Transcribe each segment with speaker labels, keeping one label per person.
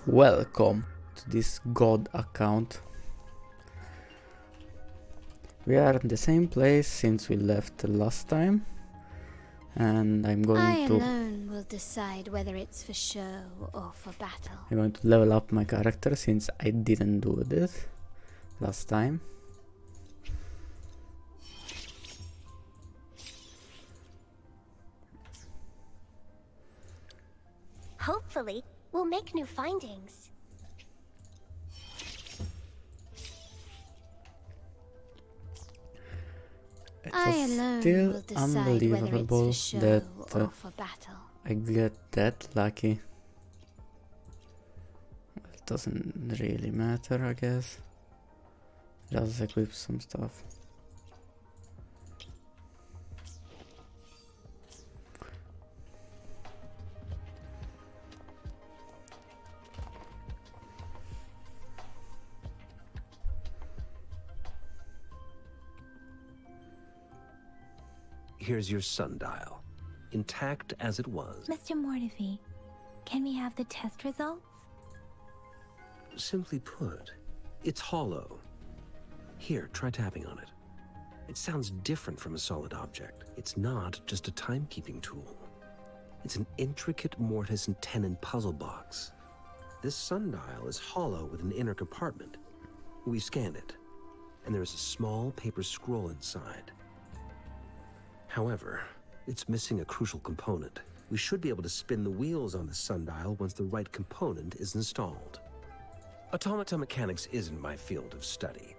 Speaker 1: Welcome to this god account. We are in the same place since we left last time, and I'm going to
Speaker 2: alone will decide whether it's for show or for battle.
Speaker 1: I'm going to level up my character since I didn't do this last time.
Speaker 3: Hopefully, we'll make new findings.
Speaker 2: I
Speaker 1: It's
Speaker 2: alone
Speaker 1: still
Speaker 2: will decide whether
Speaker 1: unbelievable
Speaker 2: it's for
Speaker 1: that
Speaker 2: show or for battle.
Speaker 1: I get that lucky. It doesn't really matter, I guess. Just equip some stuff.
Speaker 4: Here's your sundial, intact as it was.
Speaker 3: Mr. Mortivy, can we have the test results?
Speaker 4: Simply put, it's hollow. Here, try tapping on it. It sounds different from a solid object. It's not just a timekeeping tool. It's an intricate mortise and tenon puzzle box. This sundial is hollow with an inner compartment. We scanned it, and there is a small paper scroll inside. However, it's missing a crucial component. We should be able to spin the wheels on the sundial once the right component is installed. Automata mechanics isn't my field of study.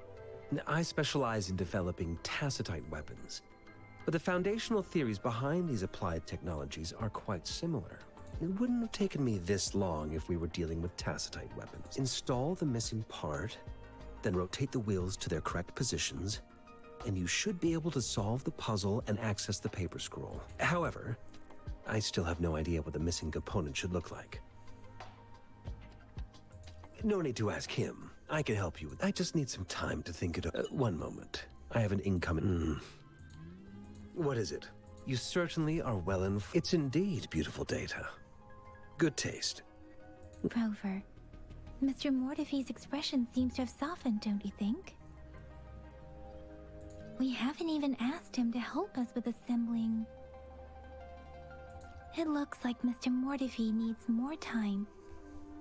Speaker 4: I specialize in developing tacitite weapons, but the foundational theories behind these applied technologies are quite similar. It wouldn't have taken me this long if we were dealing with tacitite weapons. Install the missing part, then rotate the wheels to their correct positions, and you should be able to solve the puzzle and access the paper scroll. However, I still have no idea what the missing component should look like. No need to ask him. I can help you with. I just need some time to think it over. One moment. I have an incoming. What is it? You certainly are well informed. It's indeed beautiful data. Good taste.
Speaker 3: Rover, Mr. Mortivy's expression seems to have softened, don't you think? We haven't even asked him to help us with assembling. It looks like Mr. Mortivy needs more time.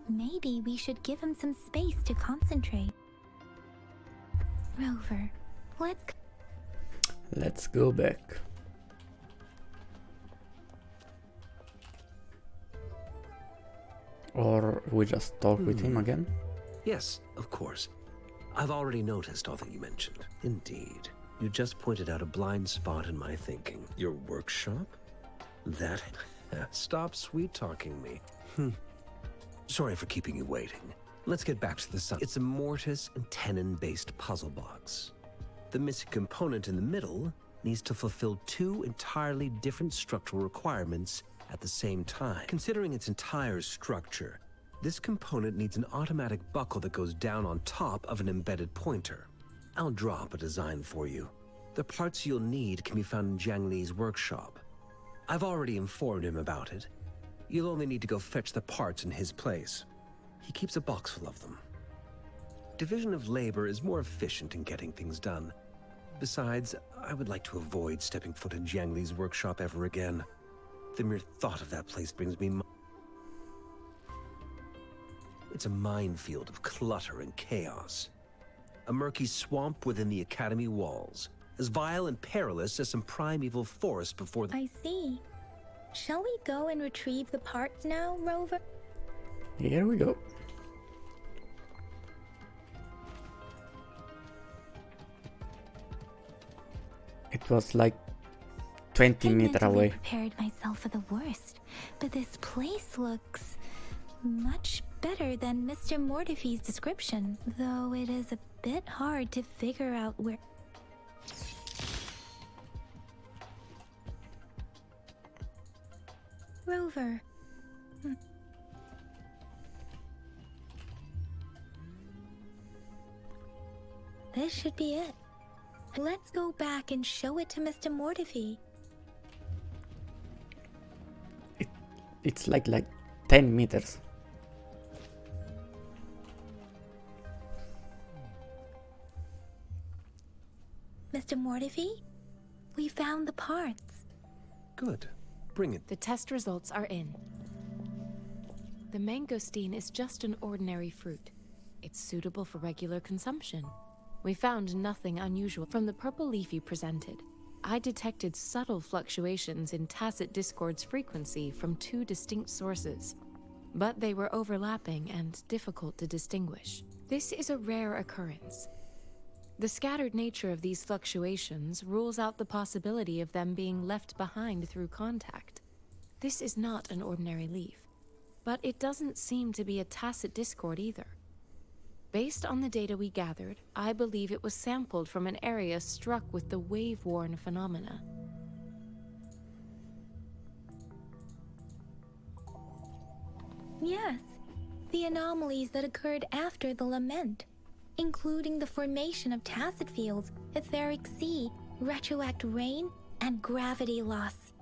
Speaker 3: Maybe we should give him some space to concentrate. Rover,
Speaker 1: Let's go back. Or we just talk with him again?
Speaker 4: Yes, of course. I've already noticed all that you mentioned. Indeed. You just pointed out a blind spot in my thinking. Your workshop? That? Stop sweet-talking me. Sorry for keeping you waiting. Let's get back to the sun. It's a mortise and tenon-based puzzle box. The missing component in the middle needs to fulfill two entirely different structural requirements at the same time. Considering its entire structure, this component needs an automatic buckle that goes down on top of an embedded pointer. I'll draw up a design for you. The parts you'll need can be found in Jiang Li's workshop. I've already informed him about it. You'll only need to go fetch the parts in his place. He keeps a box full of them. Division of labor is more efficient in getting things done. Besides, I would like to avoid stepping foot in Jiang Li's workshop ever again. The mere thought of that place brings me... It's a minefield of clutter and chaos. A murky swamp within the academy walls, as vile and perilous as some primeval forest before the...
Speaker 3: I see. Shall we go and retrieve the parts now, Rover?
Speaker 1: Here we go. It was like 20 meters away.
Speaker 3: I prepared myself for the worst, but this place looks much better than Mr. Mortivy's description, though it is a bit hard to figure out where... Rover. This should be it. Let's go back and show it to Mr. Mortivy.
Speaker 1: It's like 10 meters.
Speaker 3: Mr. Mortifi, we found the parts.
Speaker 4: Good. Bring it.
Speaker 5: The test results are in. The mangosteen is just an ordinary fruit. It's suitable for regular consumption. We found nothing unusual. From the purple leaf you presented, I detected subtle fluctuations in tacit discord's frequency from two distinct sources, but they were overlapping and difficult to distinguish. This is a rare occurrence. The scattered nature of these fluctuations rules out the possibility of them being left behind through contact. This is not an ordinary leaf, but it doesn't seem to be a tacit discord either. Based on the data we gathered, I believe it was sampled from an area struck with the wave-worn phenomena.
Speaker 3: Yes, the anomalies that occurred after the lament, including the formation of tacit fields, etheric sea, retroact rain, and gravity loss.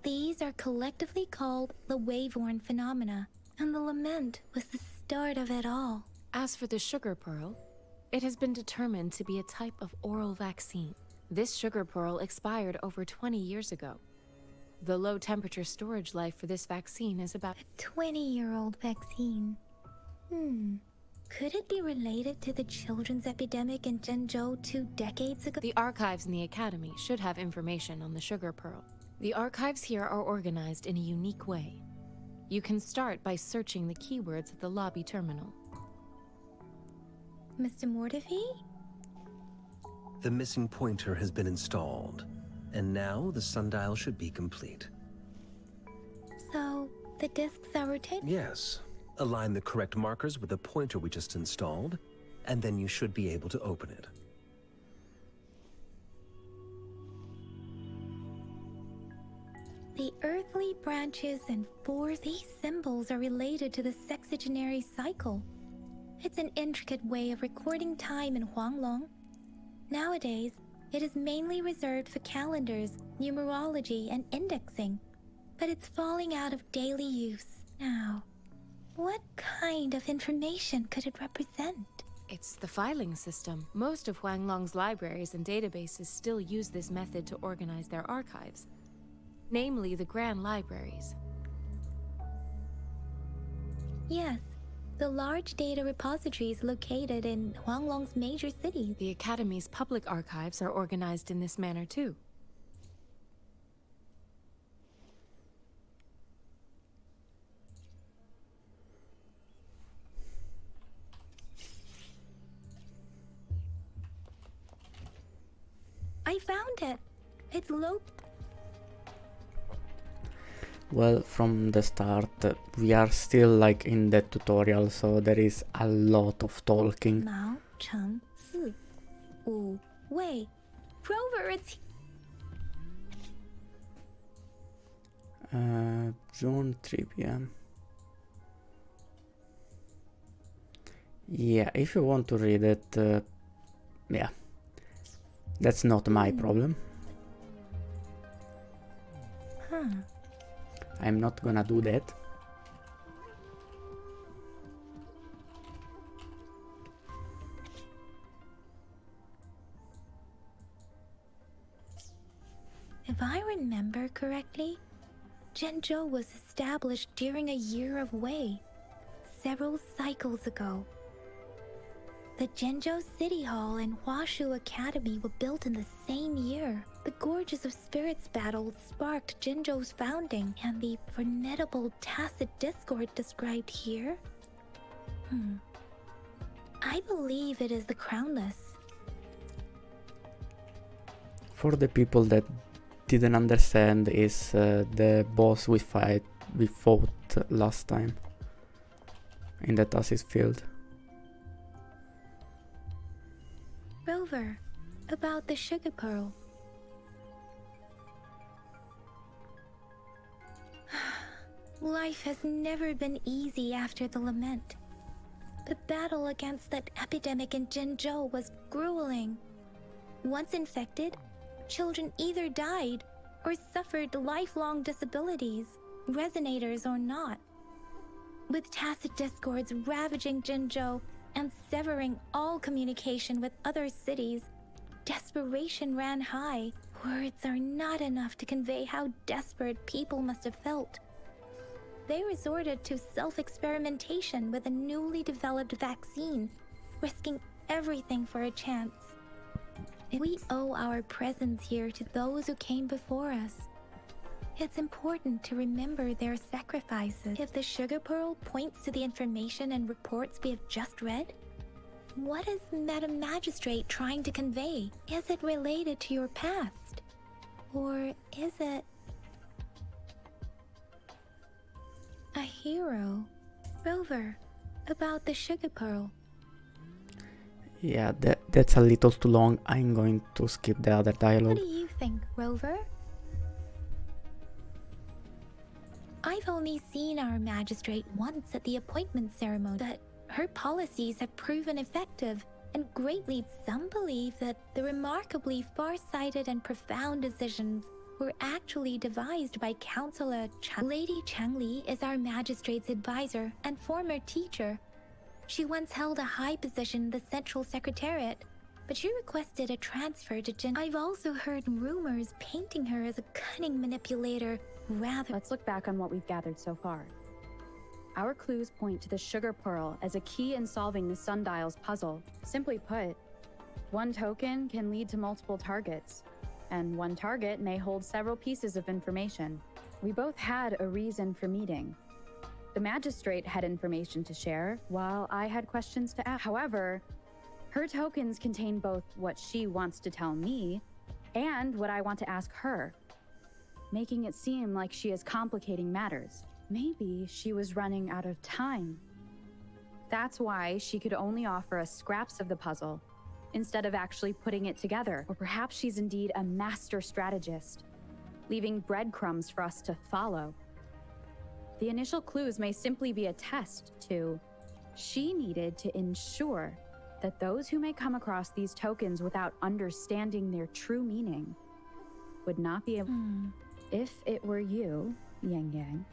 Speaker 3: These are collectively called the wave-worn phenomena, and the lament was the start of it all.
Speaker 5: As for the sugar pearl, it has been determined to be a type of oral vaccine. This sugar pearl expired over 20 years ago. The low-temperature storage life for this vaccine is about
Speaker 3: A 20-year-old vaccine. Could it be related to the children's epidemic in Zhenzhou 2 decades ago?
Speaker 5: The archives in the Academy should have information on the sugar pearl. The archives here are organized in a unique way. You can start by searching the keywords at the lobby terminal.
Speaker 3: Mr. Mortifi?
Speaker 4: The missing pointer has been installed, and now the sundial should be complete.
Speaker 3: So, the discs are rotating?
Speaker 4: Yes. Align the correct markers with the pointer we just installed, and then you should be able to open it.
Speaker 3: The earthly branches and these symbols are related to the sexagenary cycle. It's an intricate way of recording time in Huanglong. Nowadays, it is mainly reserved for calendars, numerology, and indexing, but it's falling out of daily use now. What kind of information could it represent?
Speaker 5: It's the filing system. Most of Huanglong's libraries and databases still use this method to organize their archives, namely the Grand Libraries.
Speaker 3: Yes, the large data repositories located in Huanglong's major cities.
Speaker 5: The Academy's public archives are organized in this manner too.
Speaker 3: I found it. It's low.
Speaker 1: Well, from the start, we are still like in the tutorial, so there is a lot of talking.
Speaker 3: Mao, Cheng, Si, Wu, Wei. Rover, it's...
Speaker 1: June 3 p.m. Yeah, if you want to read it, yeah. That's not my problem. I'm not gonna do that.
Speaker 3: If I remember correctly, Zhenzhou was established during a year of Wei, several cycles ago. The Zhenzhou City Hall and Huashu Academy were built in the same year. The Gorges of Spirits battle sparked Zhenzhou's founding, and the formidable tacit discord described here? I believe it is the Crownless.
Speaker 1: For the people that didn't understand, is the boss we fought last time in the Tassis field.
Speaker 3: Rover, about the sugar pearl. Life has never been easy after the lament. The battle against that epidemic in Zhenzhou was grueling. Once infected, children either died or suffered lifelong disabilities, resonators or not. With tacit discords ravaging Zhenzhou and severing all communication with other cities, desperation ran high. Words are not enough to convey how desperate people must have felt. They resorted to self-experimentation with a newly developed vaccine, risking everything for a chance. We owe our presence here to those who came before us. It's important to remember their sacrifices. If the sugar pearl points to the information and reports we have just read, what is Madam Magistrate trying to convey? Is it related to your past? Or is it a hero? Rover, about the sugar pearl.
Speaker 1: Yeah, that's a little too long. I'm going to skip the other
Speaker 3: What
Speaker 1: dialogue.
Speaker 3: do you think, Rover? I've only seen our magistrate once at the appointment ceremony, but her policies have proven effective, and greatly some believe that the remarkably far-sighted and profound decisions were actually devised by Councillor Chang. Lady Changli is our magistrate's advisor and former teacher. She once held a high position in the Central Secretariat, but she requested a transfer to Jin. I've also heard rumors painting her as a cunning manipulator.
Speaker 6: Let's look back on what we've gathered so far. Our clues point to the sugar pearl as a key in solving the sundial's puzzle. Simply put, one token can lead to multiple targets, and one target may hold several pieces of information. We both had a reason for meeting. The magistrate had information to share, while I had questions to ask. However, her tokens contain both what she wants to tell me and what I want to ask her, making it seem like she is complicating matters. Maybe she was running out of time. That's why she could only offer us scraps of the puzzle, instead of actually putting it together. Or perhaps she's indeed a master strategist, leaving breadcrumbs for us to follow. The initial clues may simply be a test to... She needed to ensure that those who may come across these tokens without understanding their true meaning would not be able... If it were you, Yang Yang,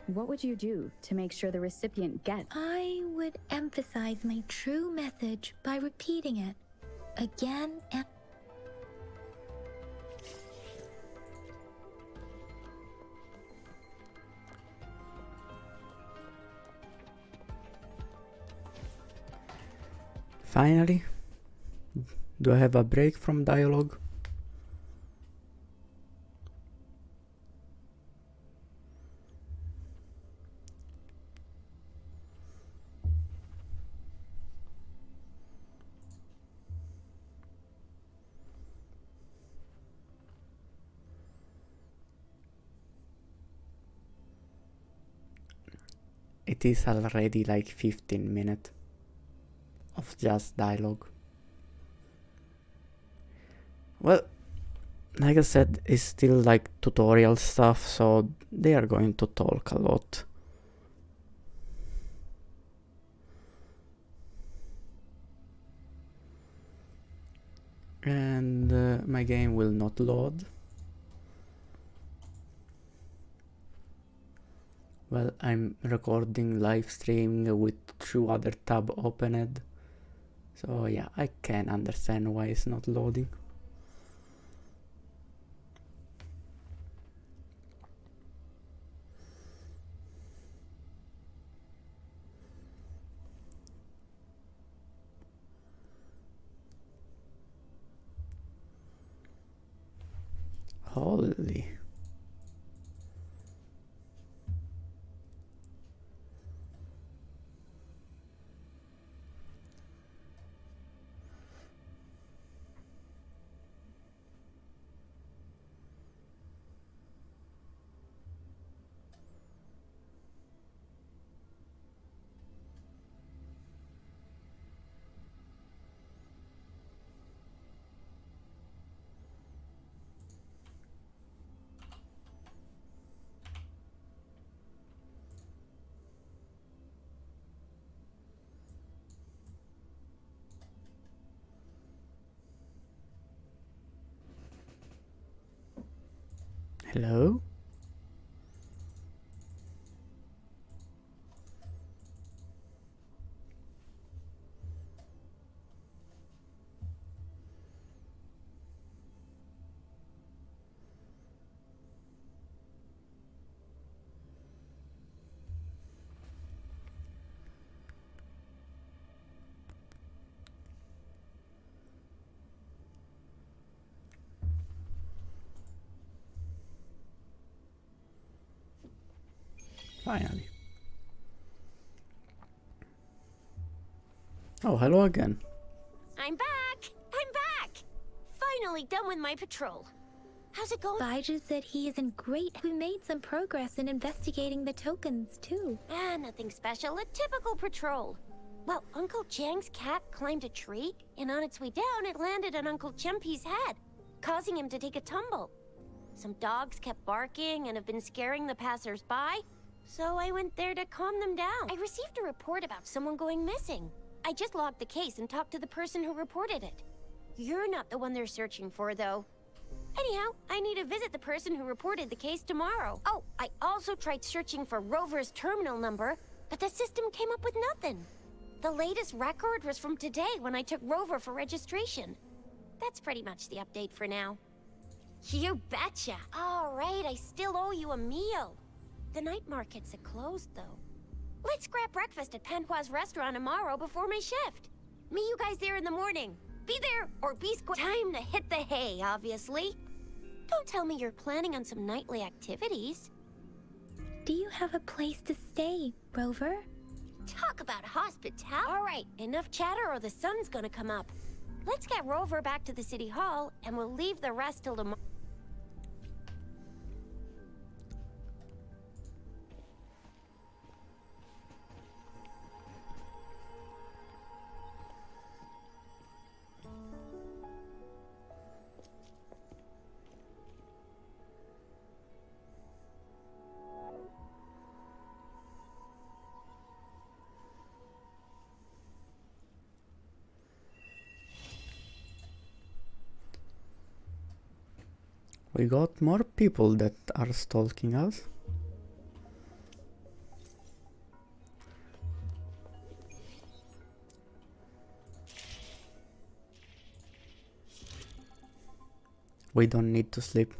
Speaker 6: what would you do to make sure the recipient gets?
Speaker 3: I would emphasize my true message by repeating it again and...
Speaker 1: Finally, do I have a break from dialogue? It is already like 15 minutes of just dialogue. Well, like I said, it's still like tutorial stuff, so they are going to talk a lot. And my game will not load. Well, I'm recording live stream with 2 other tabs opened, so yeah, I can understand why it's not loading. Holy. Hello? Finally. Oh, hello again.
Speaker 7: I'm back! I'm back! Finally done with my patrol. How's it going?
Speaker 3: Baiju said he is in great. We made some progress in investigating the tokens, too.
Speaker 7: Nothing special. A typical patrol. Well, Uncle Chang's cat climbed a tree, and on its way down, it landed on Uncle Chempi's head, causing him to take a tumble. Some dogs kept barking and have been scaring the passers-by, so I went there to calm them down. I received a report about someone going missing. I just logged the case and talked to the person who reported it. You're not the one they're searching for, though. Anyhow, I need to visit the person who reported the case tomorrow. Oh, I also tried searching for Rover's terminal number, but the system came up with nothing. The latest record was from today when I took Rover for registration. That's pretty much the update for now. You betcha. All right, I still owe you a meal. The night markets are closed, though. Let's grab breakfast at Panhua's restaurant tomorrow before my shift. Meet you guys there in the morning. Be there or be square. Time to hit the hay, obviously. Don't tell me you're planning on some nightly activities.
Speaker 3: Do you have a place to stay, Rover?
Speaker 7: Talk about hospitality. All right, enough chatter or the sun's gonna come up. Let's get Rover back to the city hall, and we'll leave the rest till tomorrow.
Speaker 1: We got more people that are stalking us. We don't need to sleep.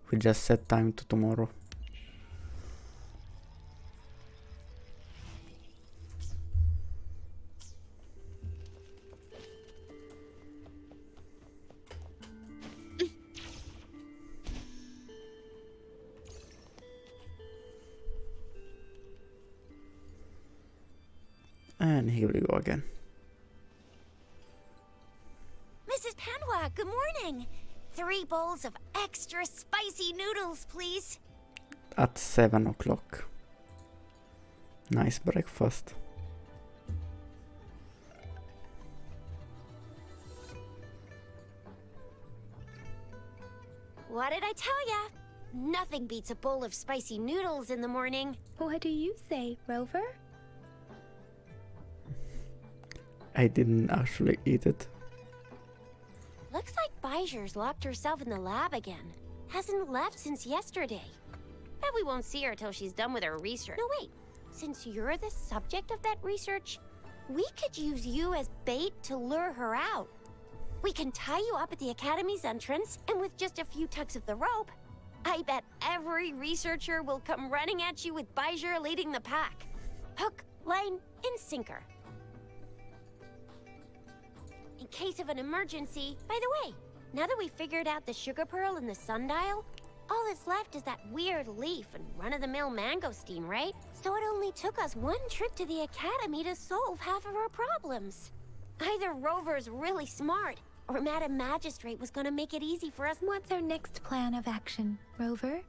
Speaker 1: We just set time to tomorrow. And here we go again.
Speaker 7: Mrs. Panhua, good morning. 3 bowls of extra spicy noodles, please.
Speaker 1: At 7 o'clock. Nice breakfast.
Speaker 7: What did I tell ya? Nothing beats a bowl of spicy noodles in the morning.
Speaker 3: What do you say, Rover?
Speaker 1: I didn't actually eat it.
Speaker 7: Looks like Baijer's locked herself in the lab again. Hasn't left since yesterday. Bet we won't see her till she's done with her research. No, wait. Since you're the subject of that research, we could use you as bait to lure her out. We can tie you up at the Academy's entrance, and with just a few tugs of the rope, I bet every researcher will come running at you with Baijer leading the pack. Hook, line, and sinker. In case of an emergency, by the way, now that we figured out the sugar pearl and the sundial, all that's left is that weird leaf and run-of-the-mill mangosteen, right? So it only took us 1 trip to the Academy to solve half of our problems. Either Rover's really smart, or Madam Magistrate was gonna make it easy for us.
Speaker 3: What's our next plan of action, Rover?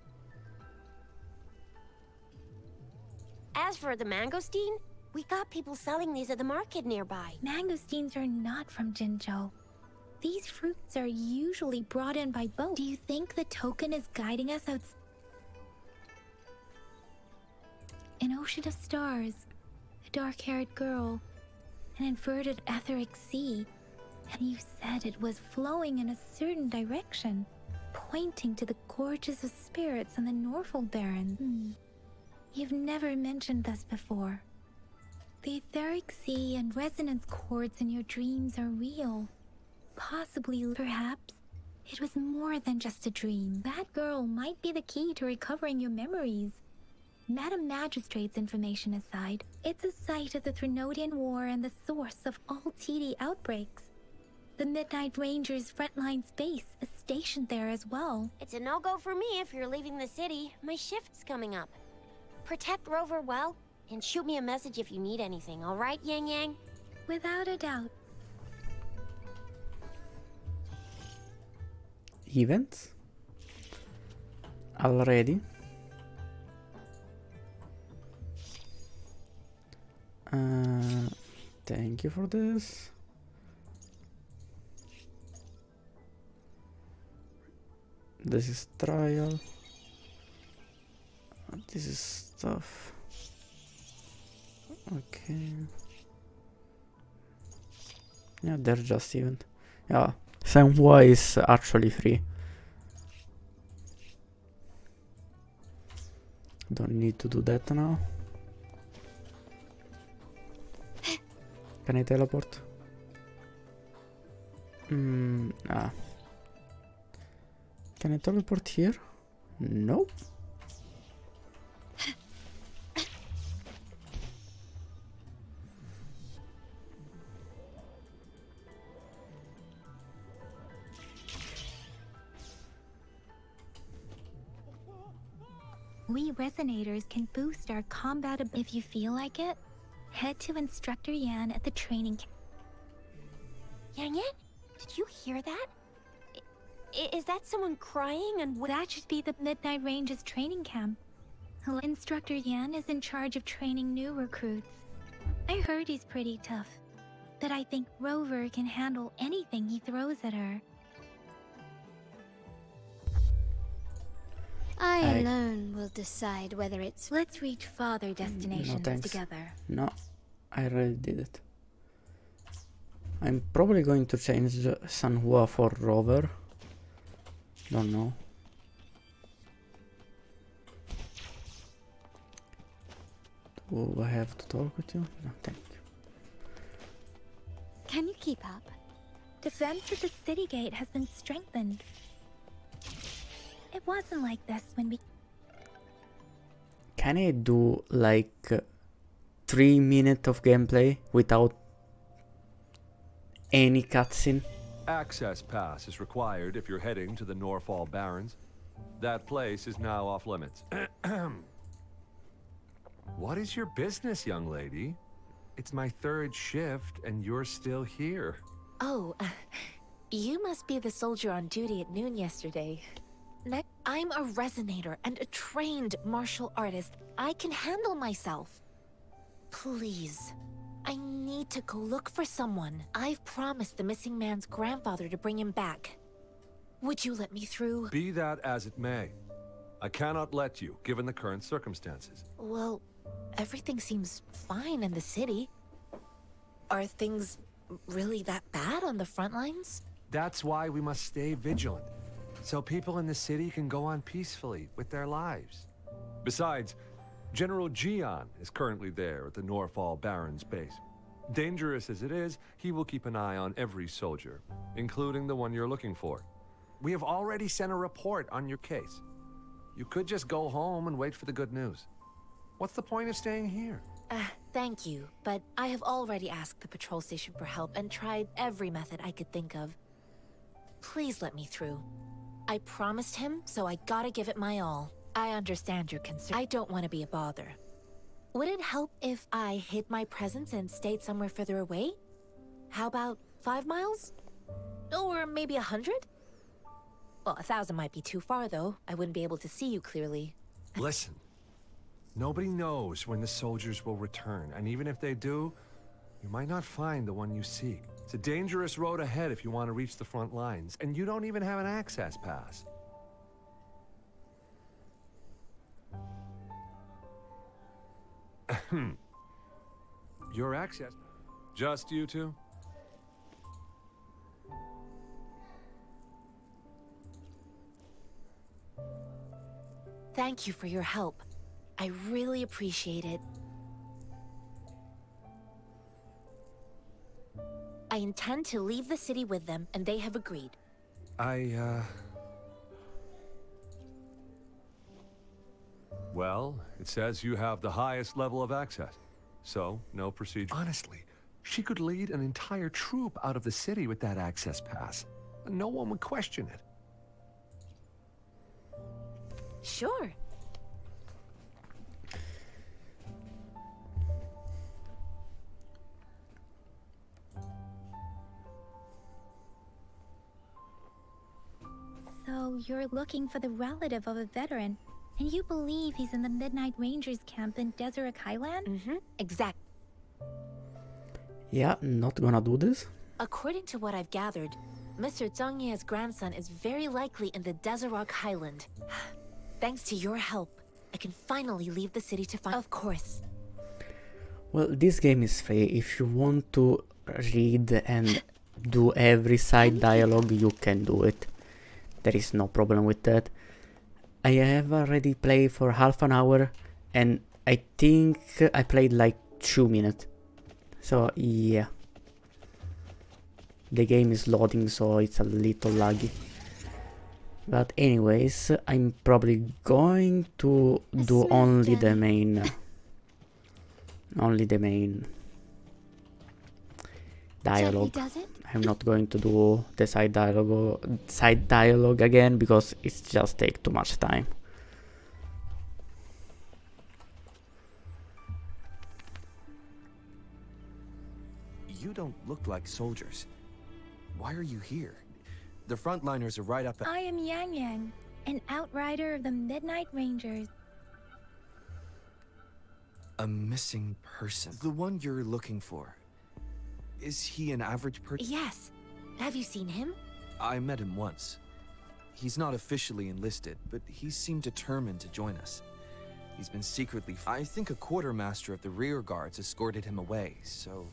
Speaker 7: As for the mangosteen, we got people selling these at the market nearby.
Speaker 3: Mangosteens are not from Jinzhou. These fruits are usually brought in by boat. Do you think the token is guiding us out? An ocean of stars, a dark-haired girl, an inverted etheric sea, and you said it was flowing in a certain direction, pointing to the gorges of spirits on the Norfolk Baron. You've never mentioned this before. The etheric sea and resonance chords in your dreams are real. Possibly, perhaps, it was more than just a dream. That girl might be the key to recovering your memories. Madam Magistrate's information aside, it's a site of the Threnodian War and the source of all TD outbreaks. The Midnight Rangers' frontline base is stationed there as well.
Speaker 7: It's a no-go for me if you're leaving the city. My shift's coming up. Protect Rover well, and shoot me a message if you need anything, alright, Yang Yang?
Speaker 3: Without a doubt.
Speaker 1: Events? Already? Thank you for this. This is trial. This is stuff. Okay. Yeah, they're just event. Yeah, Sanhua is actually free. Don't need to do that now. Can I teleport? Ah. Can I teleport here? Nope.
Speaker 3: We resonators can boost our combat if you feel like it. Head to Instructor Yan at the training camp.
Speaker 7: Yang Yang? Did you hear that? Is that someone crying and
Speaker 3: That should be the Midnight Range's training camp. Instructor Yan is in charge of training new recruits. I heard he's pretty tough, but I think Rover can handle anything he throws at her.
Speaker 2: I alone will decide whether it's...
Speaker 3: Let's reach farther destinations
Speaker 1: thanks.
Speaker 3: together.
Speaker 1: No, I already did it. I'm probably going to change Sanhua for Rover. Don't know. Do I have to talk with you? No, thank you.
Speaker 2: Can you keep up?
Speaker 3: Defense of the city gate has been strengthened. It wasn't like this when we...
Speaker 1: Can I do like 3 minutes of gameplay without any cutscene?
Speaker 8: Access pass is required if you're heading to the Norfall Barrens. That place is now off limits. What is your business, young lady? It's my 3rd shift and you're still here.
Speaker 5: Oh, you must be the soldier on duty at noon yesterday. I'm a resonator and a trained martial artist. I can handle myself. Please, I need to go look for someone. I've promised the missing man's grandfather to bring him back. Would you let me through?
Speaker 8: Be that as it may, I cannot let you, given the current circumstances.
Speaker 5: Well, everything seems fine in the city. Are things really that bad on the front lines?
Speaker 8: That's why we must stay vigilant, so people in the city can go on peacefully with their lives. Besides, General Jiyan is currently there at the Norfall Barrens base. Dangerous as it is, he will keep an eye on every soldier, including the one you're looking for. We have already sent a report on your case. You could just go home and wait for the good news. What's the point of staying here?
Speaker 5: Thank you, but I have already asked the patrol station for help and tried every method I could think of. Please let me through. I promised him, so I gotta give it my all. I understand your concern. I don't want to be a bother. Would it help if I hid my presence and stayed somewhere further away? How about 5 miles? Or maybe 100? Well, 1,000 might be too far, though. I wouldn't be able to see you clearly.
Speaker 8: Listen, nobody knows when the soldiers will return, and even if they do, you might not find the one you seek. It's a dangerous road ahead if you want to reach the front lines, and you don't even have an access pass. Your access... Just you two?
Speaker 5: Thank you for your help. I really appreciate it. I intend to leave the city with them, and they have agreed.
Speaker 8: Well, it says you have the highest level of access, so no procedure. Honestly, she could lead an entire troop out of the city with that access pass. No one would question it.
Speaker 5: Sure.
Speaker 3: you're looking for the relative of a veteran, and you believe he's in the Midnight Rangers camp in Deseret Highland?
Speaker 5: Mm-hmm. Exact.
Speaker 1: Yeah, not gonna do this.
Speaker 5: According to what I've gathered, Mr. Zhang Ye's grandson is very likely in the Deseret Highland. Thanks to your help, I can finally leave the city to find. Of course.
Speaker 1: Well, this game is free. If you want to read and do every side dialogue, you can do it. There is no problem with that. I have already played for half an hour, and I think I played like 2 minutes. So yeah. The game is loading, so it's a little laggy. But anyways, I'm probably going to do only the main dialogue. I'm not going to do the side dialogue again, because it's just take too much time.
Speaker 9: You don't look like soldiers. Why are you here? The frontliners are right up at—
Speaker 3: I am Yang Yang, an outrider of the Midnight Rangers.
Speaker 9: A missing person. The one you're looking for. Is he an average person?
Speaker 5: Yes. Have you seen him?
Speaker 9: I met him once. He's not officially enlisted, but he seemed determined to join us. He's been secretly— I think a quartermaster of the rear guards escorted him away, so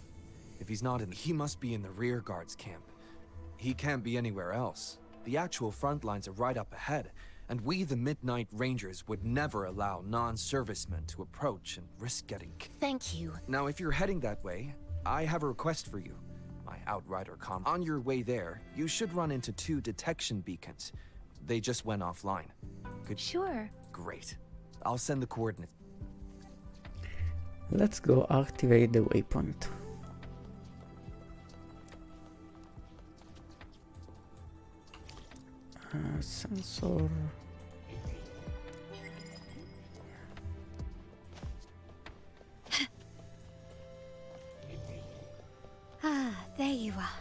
Speaker 9: if he's not in— he must be in the rear guards camp. He can't be anywhere else. The actual front lines are right up ahead, and we, the Midnight Rangers, would never allow non-servicemen to approach and risk getting killed.
Speaker 5: Thank you.
Speaker 9: Now, if you're heading that way, I have a request for you, my outrider comrade. On your way there, you should run into 2 detection beacons. They just went offline. Good.
Speaker 3: Sure.
Speaker 9: Great. I'll send the coordinates.
Speaker 1: Let's go activate the waypoint. Sensor.
Speaker 2: Ah, there you are.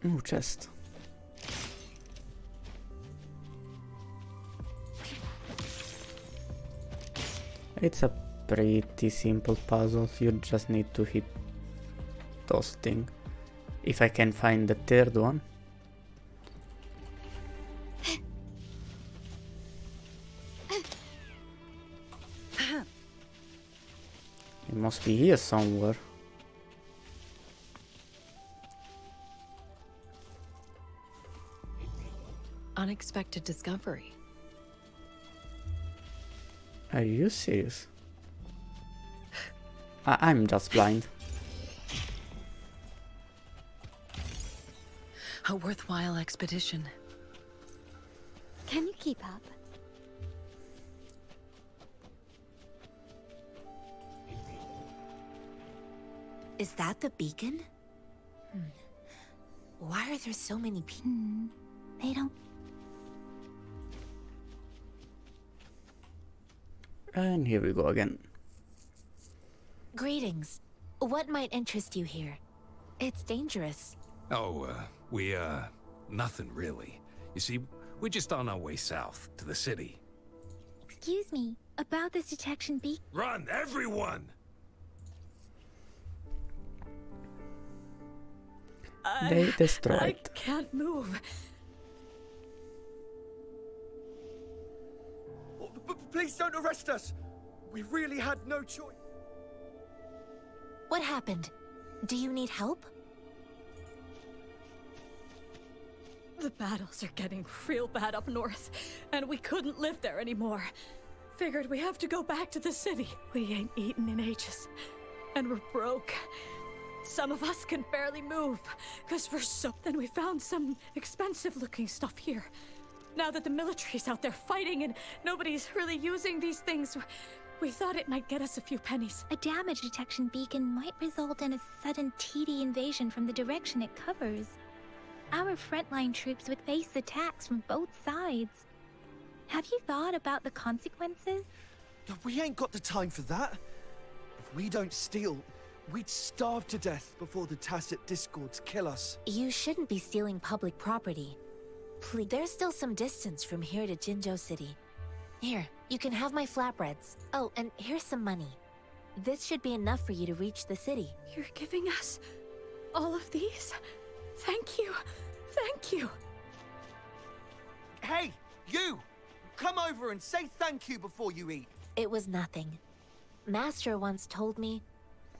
Speaker 1: Ooh, chest. It's a pretty simple puzzle. You just need to hit those things. If I can find the third one. It must be here somewhere.
Speaker 5: Unexpected discovery.
Speaker 1: Are you serious? I'm just blind.
Speaker 5: A worthwhile expedition.
Speaker 2: Can you keep up?
Speaker 5: Is that the beacon? Why are there so many people?
Speaker 2: They don't.
Speaker 1: And here we go again.
Speaker 5: Greetings. What might interest you here? It's dangerous.
Speaker 10: Oh, nothing really. You see, we're just on our way south to the city.
Speaker 3: Excuse me, about this detection beacon.
Speaker 10: Run, everyone!
Speaker 1: They destroyed.
Speaker 11: I can't move.
Speaker 9: Please don't arrest us! We really had no choice.
Speaker 5: What happened? Do you need help?
Speaker 11: The battles are getting real bad up north, and we couldn't live there anymore. Figured we have to go back to the city. We ain't eaten in ages, and we're broke. Some of us can barely move, because we're so... Then we found some expensive-looking stuff here. Now that the military's out there fighting and nobody's really using these things, we thought it might get us a few pennies.
Speaker 3: A damage detection beacon might result in a sudden TD invasion from the direction it covers. Our frontline troops would face attacks from both sides. Have you thought about the consequences?
Speaker 9: We ain't got the time for that. If we don't steal, We'd starve to death before the tacit discords kill us.
Speaker 12: You shouldn't be stealing public property. Please, there's still some distance from here to Jinzhou City. Here, you can have my flatbreads. Oh, and here's some money. This should be enough for you to reach the city.
Speaker 11: You're giving us all of these? Thank you. Thank you.
Speaker 9: Hey, you! Come over and say thank you before you eat.
Speaker 12: It was nothing. Master once told me,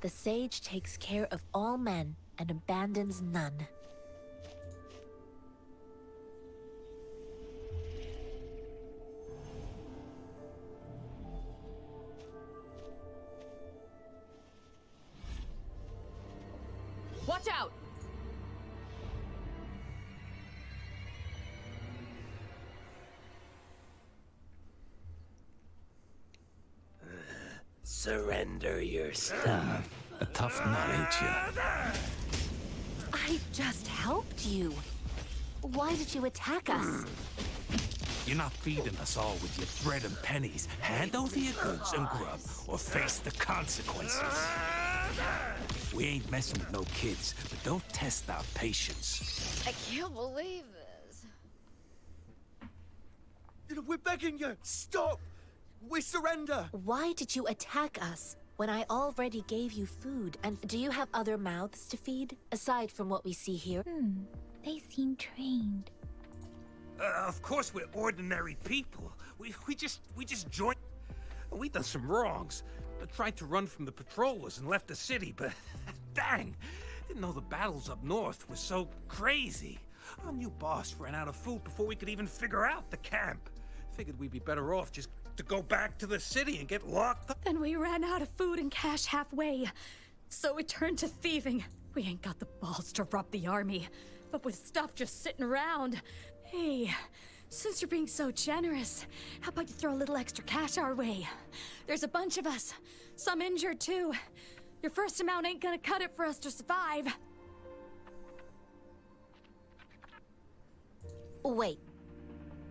Speaker 12: the sage takes care of all men and abandons none.
Speaker 11: Watch out!
Speaker 4: Surrender your stuff.
Speaker 10: A tough nut, ain't you?
Speaker 12: I just helped you. Why did you attack us?
Speaker 10: You're not feeding us all with your bread and pennies. Hand over your goods and grub, or face the consequences. We ain't messing with no kids, but don't test our patience.
Speaker 11: I can't believe this.
Speaker 9: We're begging you, stop! We surrender!
Speaker 12: Why did you attack us when I already gave you food? And do you have other mouths to feed, aside from what we see here?
Speaker 3: They seem trained.
Speaker 10: Of course we're ordinary people. We just joined. We done some wrongs. Tried to run from the patrollers and left the city, but dang, didn't know the battles up north were so crazy. Our new boss ran out of food before we could even figure out the camp. Figured we'd be better off just to go back to the city and get locked up.
Speaker 11: Then we ran out of food and cash halfway, so we turned to thieving. We ain't got the balls to rob the army, but with stuff just sitting around. Hey, since you're being so generous, how about you throw a little extra cash our way? There's a bunch of us, some injured too. Your first amount ain't gonna cut it for us to survive.
Speaker 12: Wait.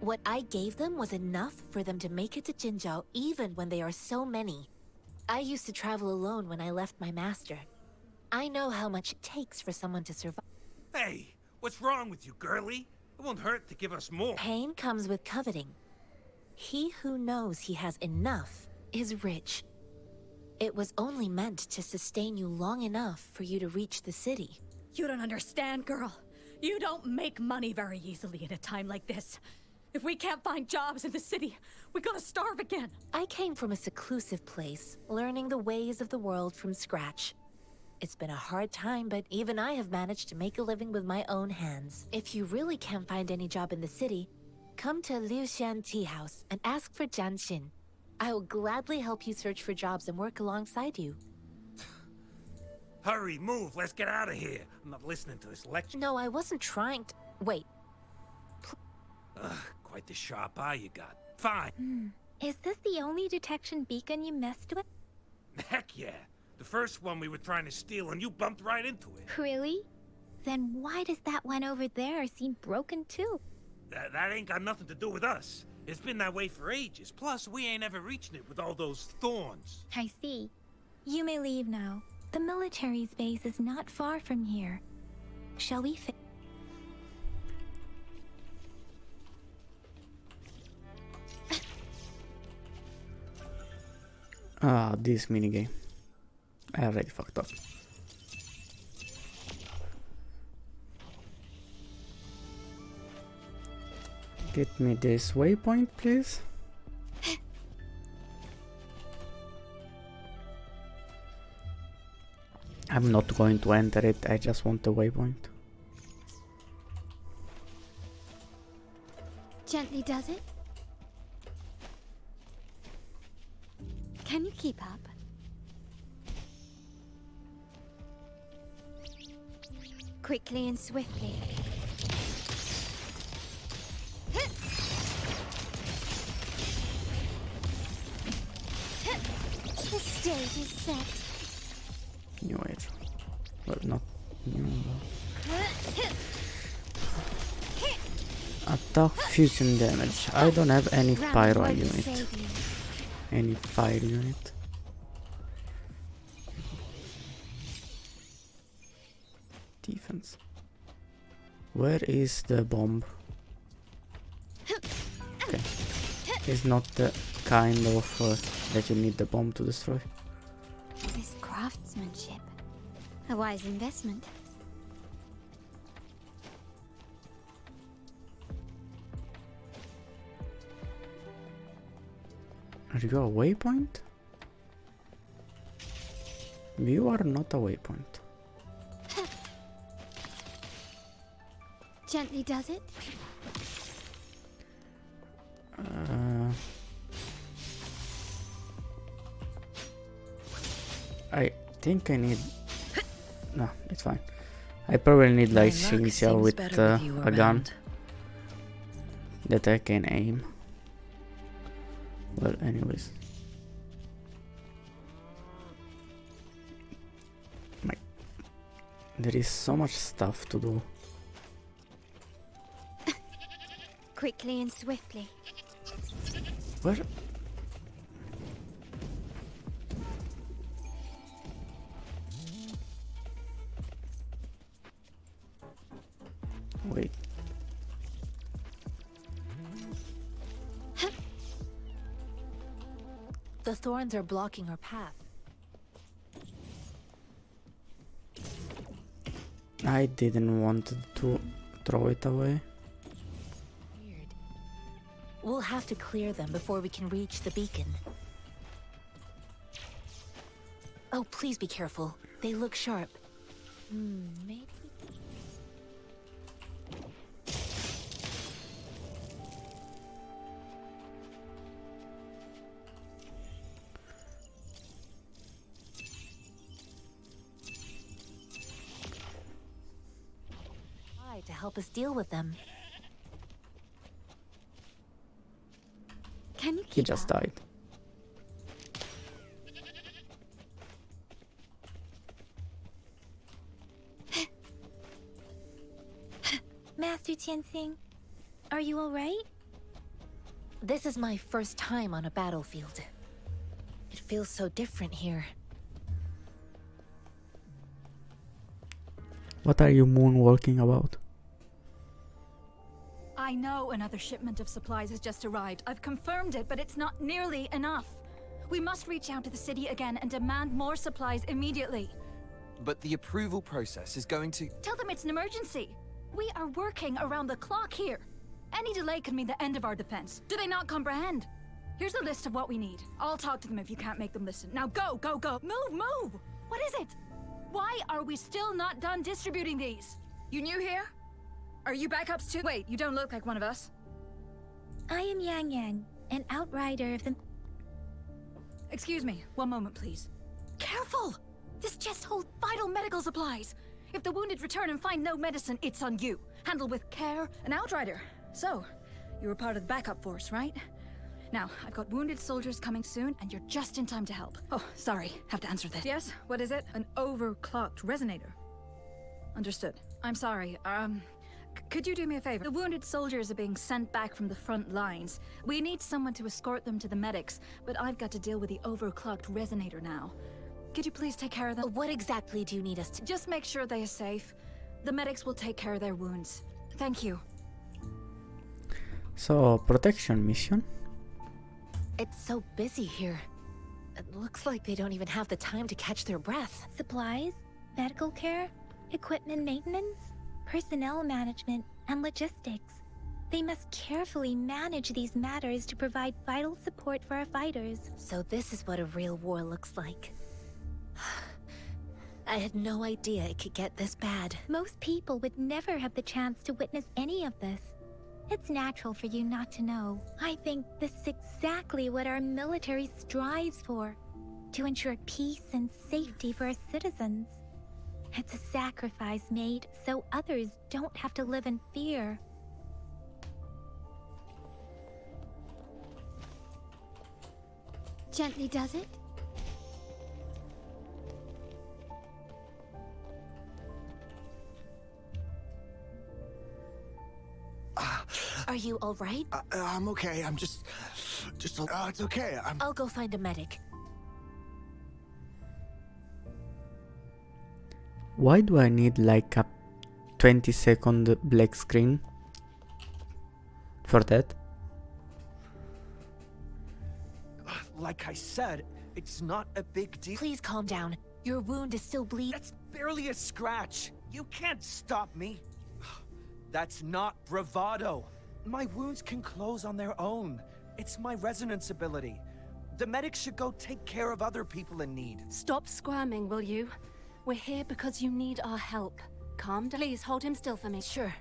Speaker 12: What I gave them was enough for them to make it to Jinzhou even when they are so many. I used to travel alone when I left my master. I know how much it takes for someone to survive.
Speaker 10: Hey, what's wrong with you, girlie? It won't hurt to give us more.
Speaker 12: Pain comes with coveting. He who knows he has enough is rich. It was only meant to sustain you long enough for you to reach the city.
Speaker 11: You don't understand, girl. You don't make money very easily in a time like this. If we can't find jobs in the city, we're gonna starve again.
Speaker 12: I came from a seclusive place, learning the ways of the world from scratch. It's been a hard time, but even I have managed to make a living with my own hands. If you really can't find any job in the city, come to Liu Xian Tea House and ask for Jian Xin. I will gladly help you search for jobs and work alongside you.
Speaker 10: Hurry, move, let's get out of here. I'm not listening to this lecture.
Speaker 12: No, I wasn't trying to... Wait.
Speaker 10: Quite the sharp eye you got. Fine.
Speaker 3: Is this the only detection beacon you messed with?
Speaker 10: Heck yeah. The first one we were trying to steal and you bumped right into it.
Speaker 3: Really? Then why does that one over there seem broken too?
Speaker 10: That ain't got nothing to do with us. It's been that way for ages. Plus, we ain't ever reaching it with all those thorns.
Speaker 3: I see. You may leave now. The military's base is not far from here. Shall we
Speaker 1: This minigame. I already fucked up. Get me this waypoint, please. I'm not going to enter it, I just want the waypoint.
Speaker 2: Gently does it? Can you keep up? Quickly and swiftly. The stage is set.
Speaker 1: New age. Well, not new. Attack fusion damage. I don't have any pyro unit. Any fire unit. seconds. Where is the bomb? Okay. It's not the kind of that you need the bomb to destroy.
Speaker 2: This craftsmanship. A wise investment.
Speaker 1: Are you a waypoint? You are not a waypoint.
Speaker 2: Gently does it?
Speaker 1: I think I need... No, it's fine. I probably need like
Speaker 13: My luck
Speaker 1: Cynthia
Speaker 13: seems
Speaker 1: with
Speaker 13: better you
Speaker 1: a gun
Speaker 13: around.
Speaker 1: that I can aim. Well, anyways. There is so much stuff to do.
Speaker 2: Quickly and swiftly.
Speaker 1: Where? Wait.
Speaker 12: The thorns are blocking our path.
Speaker 1: I didn't want to throw it away.
Speaker 12: Weird. We'll have to clear them before we can reach the beacon. Oh, please be careful. They look sharp. Maybe? To help us deal with them.
Speaker 2: Can you
Speaker 1: He
Speaker 2: keep
Speaker 1: just
Speaker 2: up?
Speaker 1: died.
Speaker 3: Master Tianxing, are you alright?
Speaker 12: This is my first time on a battlefield. It feels so different here.
Speaker 1: What are you moonwalking about?
Speaker 11: I know another shipment of supplies has just arrived. I've confirmed it, but it's not nearly enough. We must reach out to the city again and demand more supplies immediately.
Speaker 9: But the approval process is going to...
Speaker 11: Tell them it's an emergency. We are working around the clock here. Any delay could mean the end of our defense. Do they not comprehend? Here's a list of what we need. I'll talk to them if you can't make them listen. Now go, go, go. Move, move! What is it? Why are we still not done distributing these? You new here? Are you backups too? Wait, you don't look like one of us.
Speaker 3: I am Yang Yang, an outrider of the...
Speaker 11: Excuse me, one moment please. Careful! This chest holds vital medical supplies. If the wounded return and find no medicine, it's on you. Handle with care and outrider. So, you were part of the backup force, right? Now, I've got wounded soldiers coming soon, and you're just in time to help. Oh, sorry, have to answer this. Yes, what is it? An overclocked resonator. Understood. I'm sorry, could you do me a favor? The wounded soldiers are being sent back from the front lines. We need someone to escort them to the medics, but I've got to deal with the overclocked resonator now. Could you please take care of them?
Speaker 12: What exactly do you need us to...
Speaker 11: Just make sure they are safe. The medics will take care of their wounds. Thank you.
Speaker 1: So, protection mission.
Speaker 12: It's so busy here. It looks like they don't even have the time to catch their breath.
Speaker 3: Supplies, medical care, equipment maintenance, personnel management, and logistics. They must carefully manage these matters to provide vital support for our fighters.
Speaker 12: So this is what a real war looks like. I had no idea it could get this bad.
Speaker 3: Most people would never have the chance to witness any of this. It's natural for you not to know. I think this is exactly what our military strives for, to ensure peace and safety for our citizens. It's a sacrifice made so others don't have to live in fear.
Speaker 2: Gently does it?
Speaker 12: Are you all right?
Speaker 14: I'm okay. I'm just, it's okay.
Speaker 12: I'll go find a medic.
Speaker 1: Why do I need like a 20-second black screen for that.
Speaker 14: Like I said, it's not a big deal.
Speaker 12: Please calm down. Your wound is still bleeding.
Speaker 14: That's barely a scratch. You can't stop me. That's not bravado. My wounds can close on their own. It's my resonance ability. The medics should go take care of other people in need.
Speaker 11: Stop squirming, will you? We're here because you need our help. Calm down. Please hold him still for me.
Speaker 12: Sure.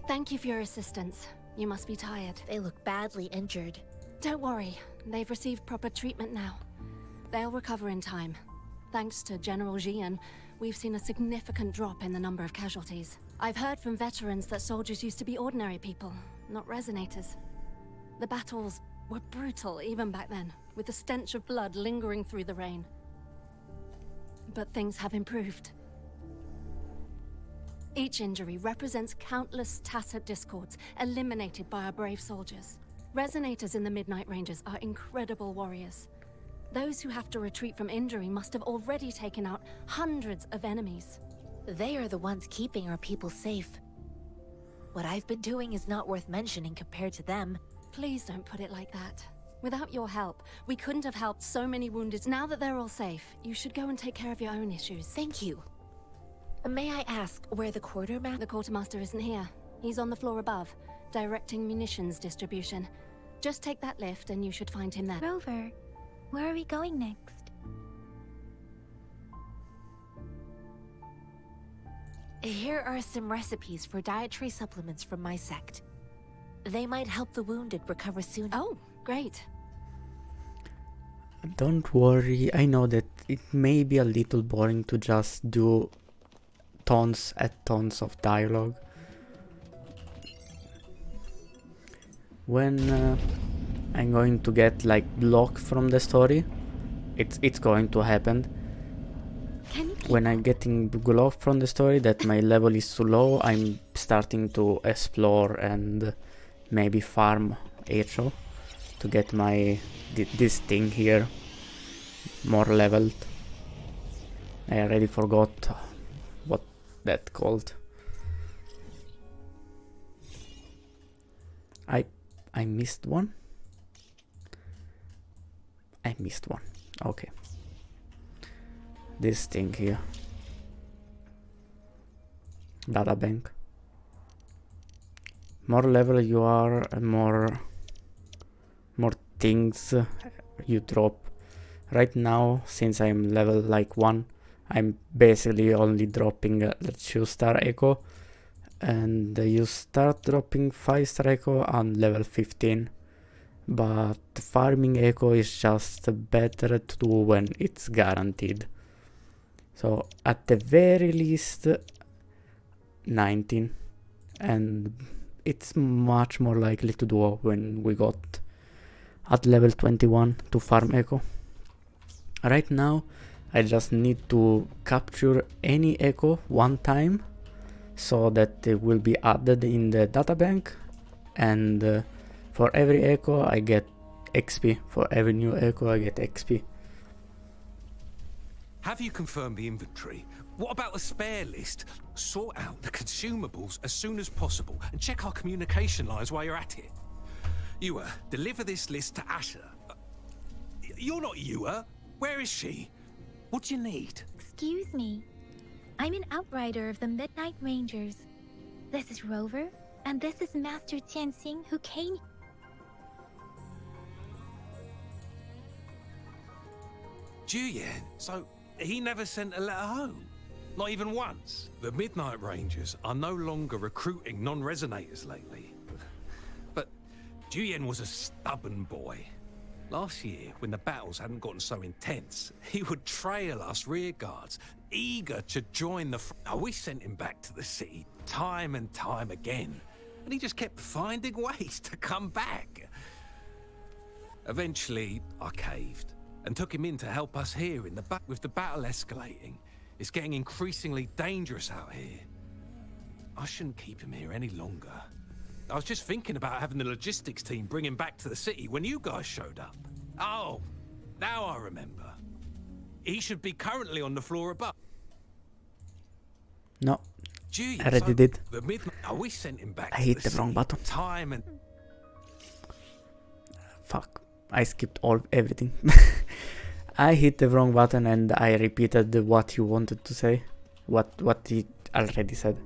Speaker 11: Thank you for your assistance. You must be tired.
Speaker 12: They look badly injured.
Speaker 11: Don't worry. They've received proper treatment now. They'll recover in time. Thanks to General Jiyan, we've seen a significant drop in the number of casualties. I've heard from veterans that soldiers used to be ordinary people, not resonators. The battles were brutal even back then, with the stench of blood lingering through the rain. But things have improved. Each injury represents countless tacit discords eliminated by our brave soldiers. Resonators in the Midnight Rangers are incredible warriors. Those who have to retreat from injury must have already taken out hundreds of enemies.
Speaker 12: They are the ones keeping our people safe. What I've been doing is not worth mentioning compared to them.
Speaker 11: Please don't put it like that. Without your help, we couldn't have helped so many wounded. Now that they're all safe, you should go and take care of your own issues.
Speaker 12: Thank you. May I ask where the quartermaster...
Speaker 11: The quartermaster isn't here. He's on the floor above, directing munitions distribution. Just take that lift and you should find him there.
Speaker 3: Rover, where are we going next?
Speaker 12: Here are some recipes for dietary supplements from my sect. They might help the wounded recover soon.
Speaker 11: Oh, great.
Speaker 1: Don't worry, I know that it may be a little boring to just do tons and tons of dialogue. When I'm going to get like blocked from the story, it's going to happen. When I'm getting blocked from the story that my level is too low, I'm starting to explore and maybe farm Echo to get my this thing here more leveled. I already forgot what that called. I missed one. I missed one. Okay. This thing here. Data bank. More level you are, more things you drop. Right now, since I'm level like 1, I'm basically only dropping the 2-star echo, and you start dropping 5-star echo on level 15. But farming echo is just better to do when it's guaranteed. So at the very least 19, and it's much more likely to do when we got at level 21 to farm echo. Right now I just need to capture any echo one time so that it will be added in the databank, and for every echo I get XP. For every new echo I get XP.
Speaker 10: Have you confirmed the inventory? What about the spare list? Sort out the consumables as soon as possible and check our communication lines while you're at it. Ewa, deliver this list to Asher. You're not Ewa. Where is she? What do you need?
Speaker 3: Excuse me. I'm an outrider of the Midnight Rangers. This is Rover, and this is Master Tianxing, who came...
Speaker 10: Jiyan? So he never sent a letter home? Not even once? The Midnight Rangers are no longer recruiting non-resonators lately. But Jiyan was a stubborn boy. Last year, when the battles hadn't gotten so intense, he would trail us rearguards, eager to join the... we sent him back to the city time and time again, and he just kept finding ways to come back. Eventually, I caved and took him in to help us here in the back. With the battle escalating, it's getting increasingly dangerous out here. I shouldn't keep him here any longer. I was just thinking about having the logistics team bring him back to the city when you guys showed up. Oh, now I remember. He should be currently on the floor above.
Speaker 1: No,
Speaker 10: Gee,
Speaker 1: I already did.
Speaker 10: We sent him back.
Speaker 1: I
Speaker 10: to
Speaker 1: hit
Speaker 10: the
Speaker 1: the wrong
Speaker 10: city.
Speaker 1: button.
Speaker 10: Time and
Speaker 1: Fuck, I skipped everything. I hit the wrong button and I repeated what you wanted to say. What he already said.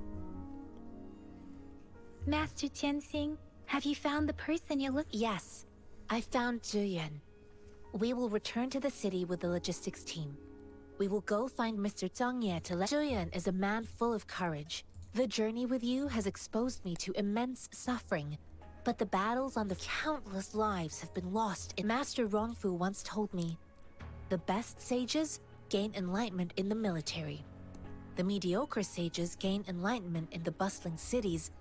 Speaker 3: Master Tianxing, have you found the person you look?
Speaker 12: Yes, I found Jiyan. We will return to the city with the logistics team. We will go find Mr. Zhang Ye to let Jiyan is a man full of courage. The journey with you has exposed me to immense suffering, but the battles on the countless lives have been lost. Master Rongfu once told me, the best sages gain enlightenment in the military. The mediocre sages gain enlightenment in the bustling cities,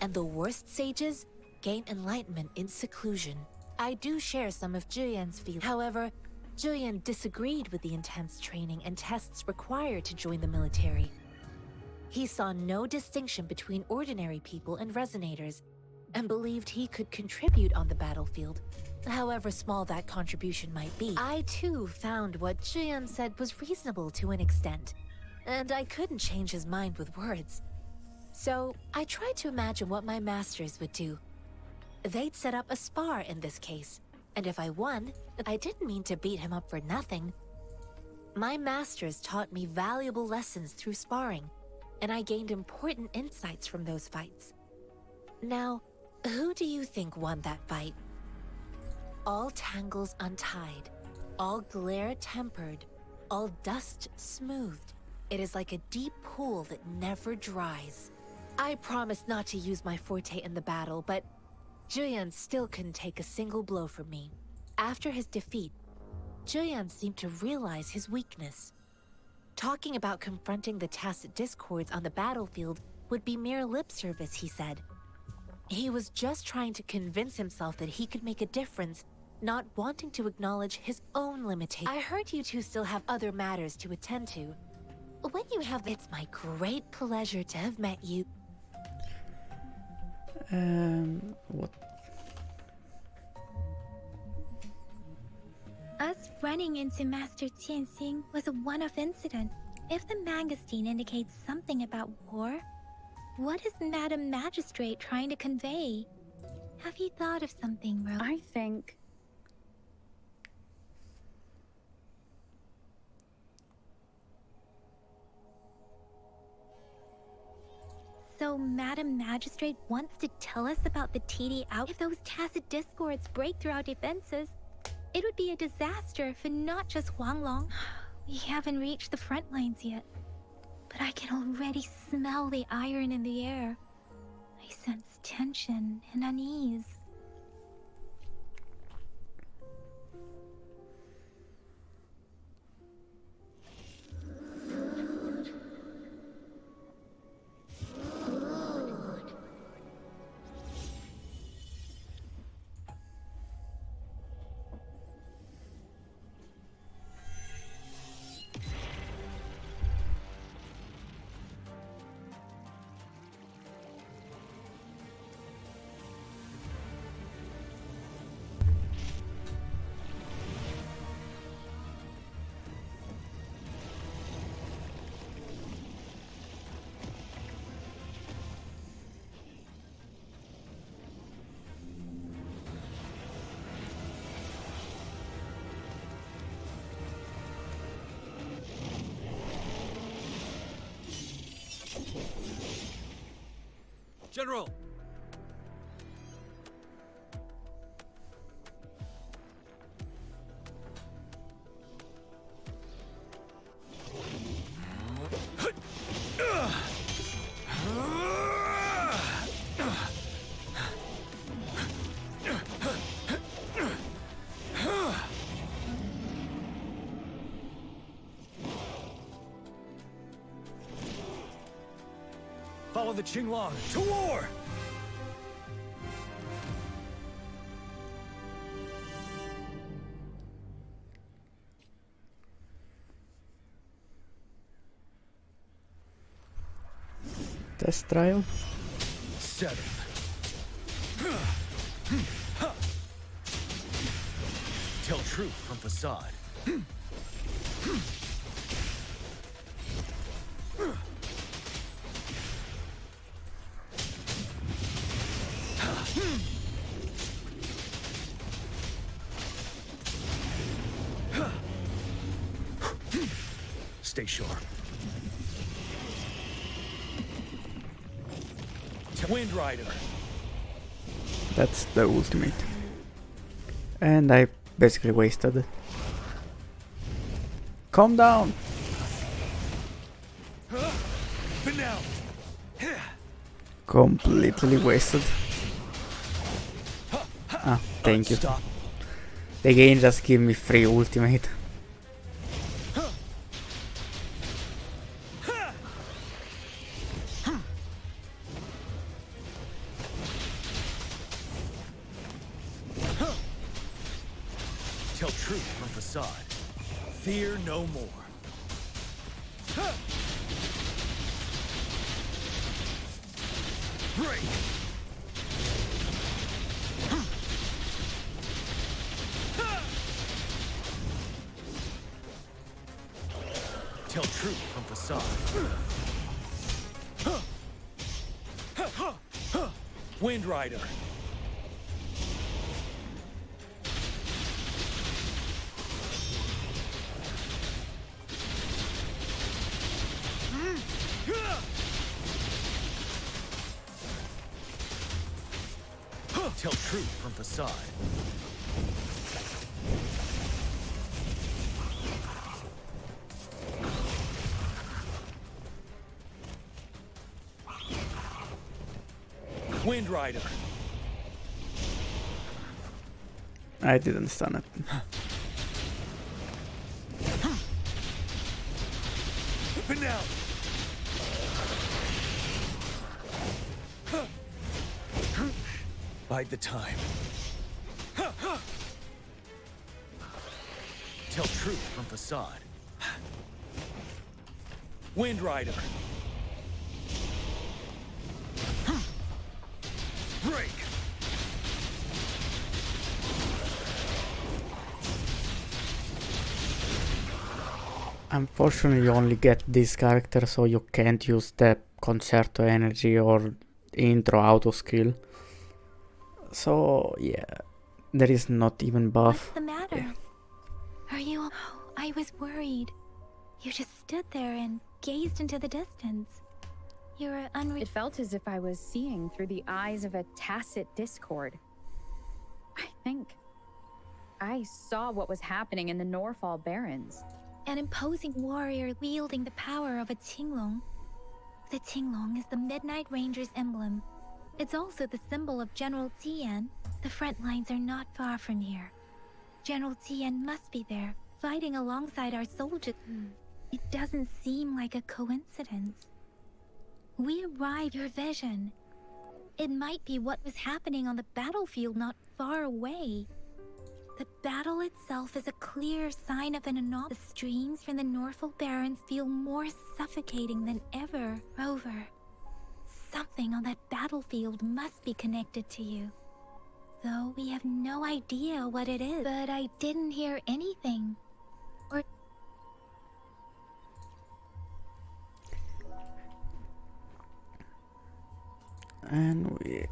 Speaker 12: and the worst sages gain enlightenment in seclusion. I do share some of Jiyan's feelings. However, Jiyan disagreed with the intense training and tests required to join the military. He saw no distinction between ordinary people and resonators, and believed he could contribute on the battlefield, however small that contribution might be. I too found what Jiyan said was reasonable to an extent, and I couldn't change his mind with words. So I tried to imagine what my masters would do. They'd set up a spar in this case, and if I won, I didn't mean to beat him up for nothing. My masters taught me valuable lessons through sparring, and I gained important insights from those fights. Now, who do you think won that fight? All tangles untied, all glare tempered, all dust smoothed. It is like a deep pool that never dries. I promised not to use my forte in the battle, but Jiyan still couldn't take a single blow from me. After his defeat, Jiyan seemed to realize his weakness. Talking about confronting the tacit discords on the battlefield would be mere lip service, he said. He was just trying to convince himself that he could make a difference, not wanting to acknowledge his own limitations. I heard you two still have other matters to attend to. When you have, it's my great pleasure to have met you.
Speaker 1: What?
Speaker 3: Us running into Master Tianxing was a one-off incident. If the mangosteen indicates something about war, what is Madam Magistrate trying to convey? Have you thought of something, Rose?
Speaker 6: I think...
Speaker 3: So Madam Magistrate wants to tell us about the TD out. If those tacit discords break through our defenses, it would be a disaster for not just Huanglong. We haven't reached the front lines yet, but I can already smell the iron in the air. I sense tension and unease.
Speaker 10: General!
Speaker 14: Follow the Qinglong to war!
Speaker 1: Test trial?
Speaker 14: Settled. Tell truth from facade. Stay sharp. Wind Rider.
Speaker 1: That's the ultimate. And I basically wasted it. Calm down! Completely wasted. Ah, thank you. The game just gave me free ultimate.
Speaker 14: Tell truth from facade. Fear no more. Break! Tell truth from facade. Wind Rider. Tell truth from facade. Wind Rider.
Speaker 1: I didn't stun it.
Speaker 14: Finale. Bide the time. Tell truth from facade. Wind Rider. Break.
Speaker 1: Unfortunately, you only get this character, so you can't use the concerto energy or intro auto skill. So yeah, there is not even buff.
Speaker 3: What's the matter?
Speaker 1: Yeah.
Speaker 3: Are you... Oh, I was worried. You just stood there and gazed into the distance. You're
Speaker 6: It felt as if I was seeing through the eyes of a tacit discord. I think I saw what was happening in the Norfall Barrens.
Speaker 3: An imposing warrior wielding the power of a Tinglong. The Tinglong is the Midnight Ranger's emblem. It's also the symbol of General Jiyan. The front lines are not far from here. General Jiyan must be there, fighting alongside our soldiers. It doesn't seem like a coincidence. We arrived your vision. It might be what was happening on the battlefield not far away. The battle itself is a clear sign of an anomaly. The streams from the Norfall Barrens feel more suffocating than ever. Rover, something on that battlefield must be connected to you. Though we have no idea what it is. But I didn't hear anything. Or...
Speaker 1: And we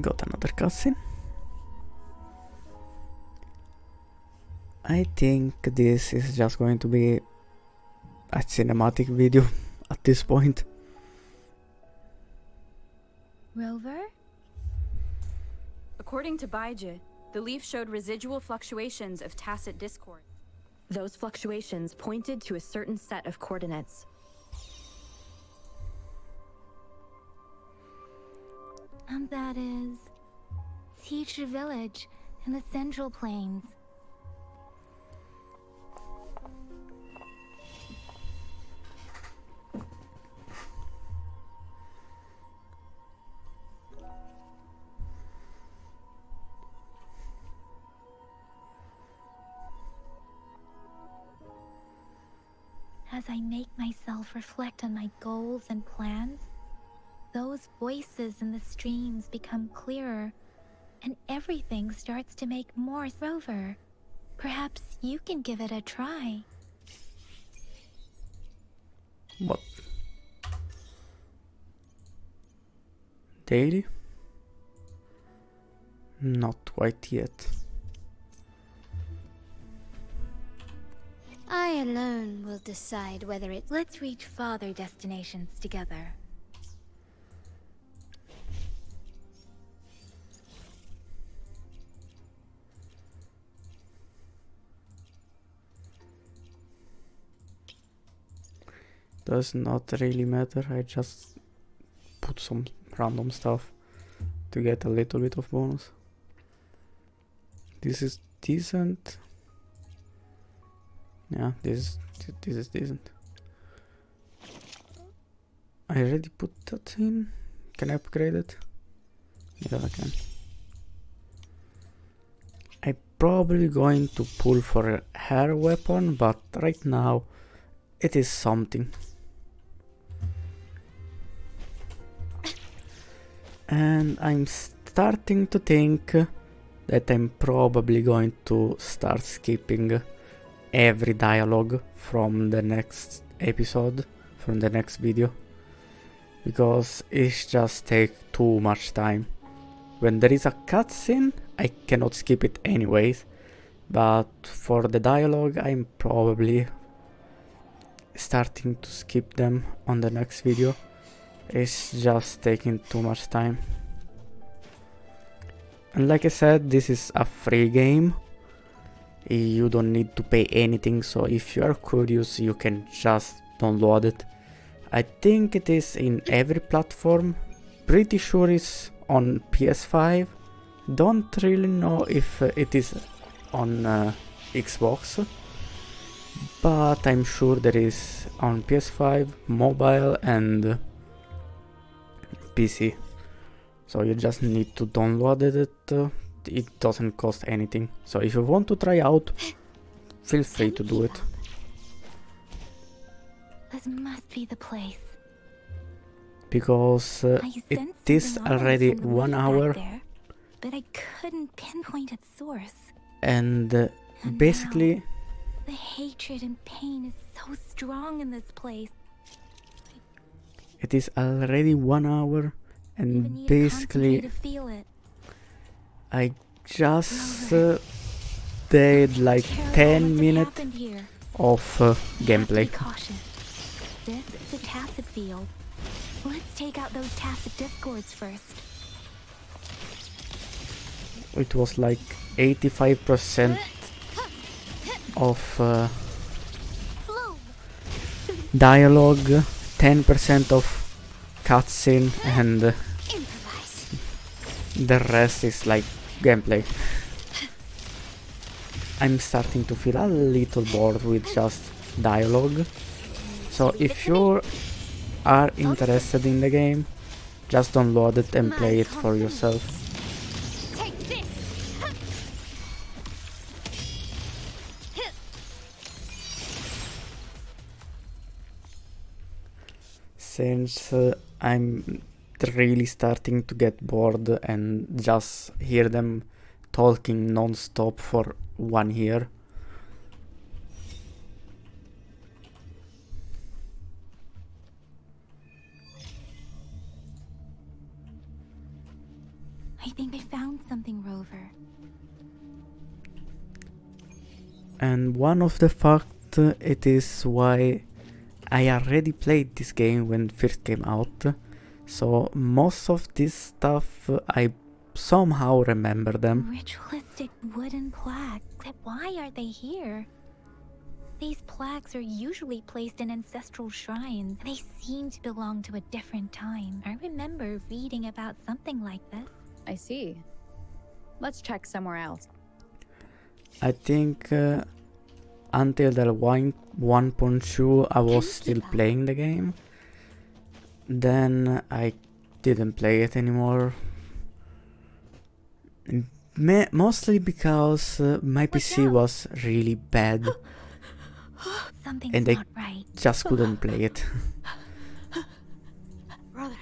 Speaker 1: got another cutscene. I think this is just going to be a cinematic video at this point.
Speaker 3: Rover?
Speaker 13: According to Baiji, the leaf showed residual fluctuations of tacit discord. Those fluctuations pointed to a certain set of coordinates.
Speaker 3: And that is... Teacher Village in the Central Plains. As I make myself reflect on my goals and plans, those voices in the streams become clearer and everything starts to make more Rover. Perhaps you can give it a try.
Speaker 1: What? Daily? Not quite yet.
Speaker 2: I alone will decide whether it's...
Speaker 3: Let's reach farther destinations together.
Speaker 1: Does not really matter, I just put some random stuff to get a little bit of bonus. This is decent. Yeah, this is decent. I already put that in. Can I upgrade it? Yeah, I can. I'm probably going to pull for a hair weapon, but right now it is something. And I'm starting to think that I'm probably going to start skipping every dialogue from the next episode, from the next video, because it just takes too much time. When there is a cutscene, I cannot skip it anyways, but for the dialogue, I'm probably starting to skip them on the next video. It's just taking too much time. And like I said, this is a free game. You don't need to pay anything, so if you are curious, you can just download it. I think it is in every platform. Pretty sure it's on PS5. Don't really know if it is on Xbox, but I'm sure there is on PS5, mobile and PC. So you just need to download it. It doesn't cost anything. So if you want to try out, feel free to do it.
Speaker 3: This must be the place.
Speaker 1: Because it is already 1 hour.
Speaker 3: There, but I couldn't pinpoint its source.
Speaker 1: And basically...
Speaker 3: Now, the hatred and pain is so strong in this place.
Speaker 1: It is already 1 hour. And basically... I just did like 10 minutes of gameplay.
Speaker 3: This is a tacit field. Let's take out those tacit discords first.
Speaker 1: It was like 85% of dialogue, 10% of cutscene, and the rest is like gameplay. I'm starting to feel a little bored with just dialogue. So if you are interested in the game, just download it and play it for yourself. Since I'm really starting to get bored and just hear them talking non-stop for 1 year.
Speaker 3: I think I found something, Rover.
Speaker 1: And one of the fact it is why I already played this game when it first came out. So most of this stuff I somehow remember them.
Speaker 3: Ritualistic wooden plaques. Why are they here? These plaques are usually placed in ancestral shrines. They seem to belong to a different time. I remember reading about something like this.
Speaker 6: I see. Let's check somewhere else.
Speaker 1: I think until the 1.2 I was still playing the game. Then I didn't play it anymore. Mostly because my PC was really bad. And I just couldn't play it.
Speaker 3: Brother,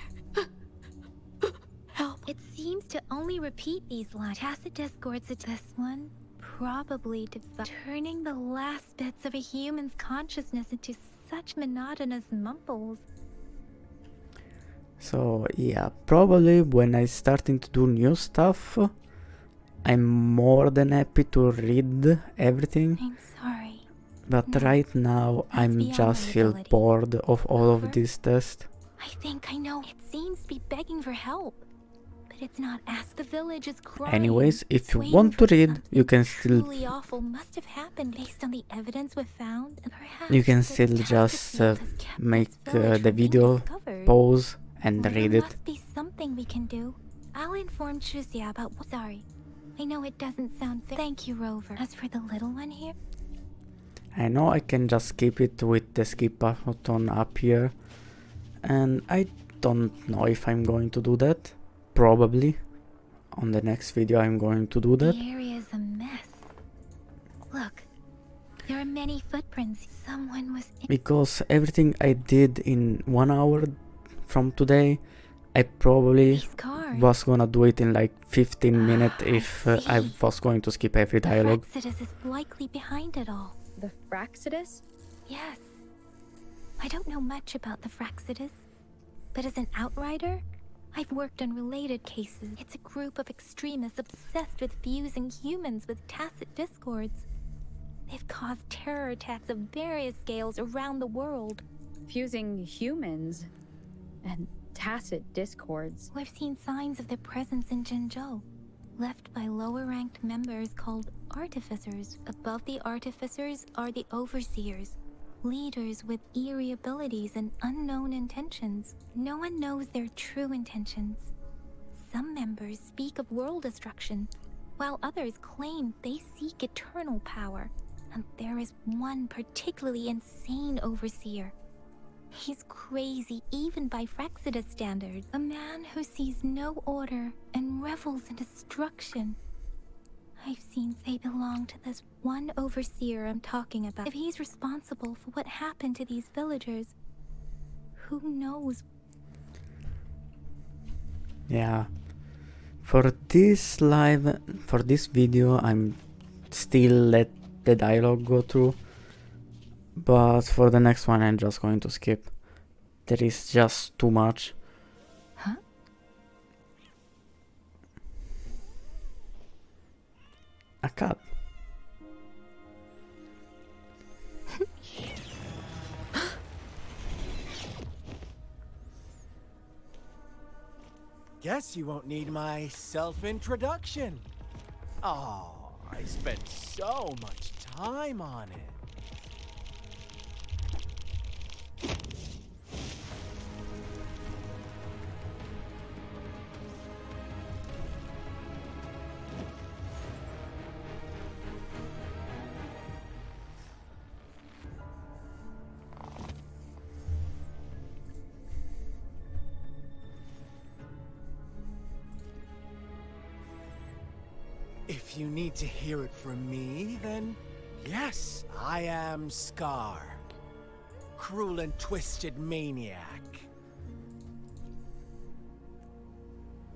Speaker 3: help. It seems to only repeat these lines. Tacit discords at this one, probably turning the last bits of a human's consciousness into such monotonous mumbles.
Speaker 1: So yeah, probably when I starting to do new stuff, I'm more than happy to read everything.
Speaker 3: I'm sorry.
Speaker 1: But
Speaker 3: No,
Speaker 1: right now I'm
Speaker 3: beyond
Speaker 1: just
Speaker 3: my
Speaker 1: feel
Speaker 3: ability.
Speaker 1: bored of all of this test.
Speaker 3: I think I know. It seems to be begging for help. But it's not asked. The village is crying.
Speaker 1: Anyways, if you
Speaker 3: waiting
Speaker 1: want to
Speaker 3: for
Speaker 1: read,
Speaker 3: something
Speaker 1: you can still
Speaker 3: truly awful must have happened based on the evidence we found. And perhaps
Speaker 1: you can
Speaker 3: the
Speaker 1: still
Speaker 3: tacit
Speaker 1: just
Speaker 3: guilt has kept
Speaker 1: make
Speaker 3: this village
Speaker 1: the
Speaker 3: from being
Speaker 1: video,
Speaker 3: discovered.
Speaker 1: pause and
Speaker 3: Well,
Speaker 1: read
Speaker 3: there
Speaker 1: it.
Speaker 3: must be something we can do. I'll inform Chuzia about what. Sorry. I know it doesn't sound fair. Thank you, Rover. As for the little one here,
Speaker 1: I know I can just skip it with the skip button up here, and I don't know if I'm going to do that. Probably on the next video I'm going to do that.
Speaker 3: the area is a mess. Look, there are many footprints. Someone was in.
Speaker 1: Because everything I did in 1 hour from today, I probably
Speaker 3: These cars.
Speaker 1: was gonna do it in like 15 minutes if I
Speaker 3: see.
Speaker 1: was going to skip every
Speaker 3: The
Speaker 1: dialogue.
Speaker 3: Fraxidus is likely behind it all.
Speaker 6: The Fraxidus?
Speaker 3: Yes. I don't know much about the Fraxidus, but as an outrider, I've worked on related cases. It's a group of extremists obsessed with fusing humans with tacit discords. They've caused terror attacks of various scales around the world.
Speaker 6: Fusing humans and tacit discords.
Speaker 3: We've seen signs of their presence in Jinzhou, left by lower-ranked members called artificers. Above the artificers are the overseers, leaders with eerie abilities and unknown intentions. No one knows their true intentions. Some members speak of world destruction, while others claim they seek eternal power. And there is one particularly insane overseer. He's crazy even by Fraxidus standards. A man who sees no order and revels in destruction. I've seen they belong to this one overseer I'm talking about. If he's responsible for what happened to these villagers, who knows?
Speaker 1: Yeah. For this video, I'm still let the dialogue go through. But for the next one, I'm just going to skip. There is just too much.
Speaker 3: Huh?
Speaker 1: A cat.
Speaker 15: Guess you won't need my self-introduction. Oh, I spent so much time on it. If you need to hear it from me, then yes, I am Scar. Cruel and twisted maniac.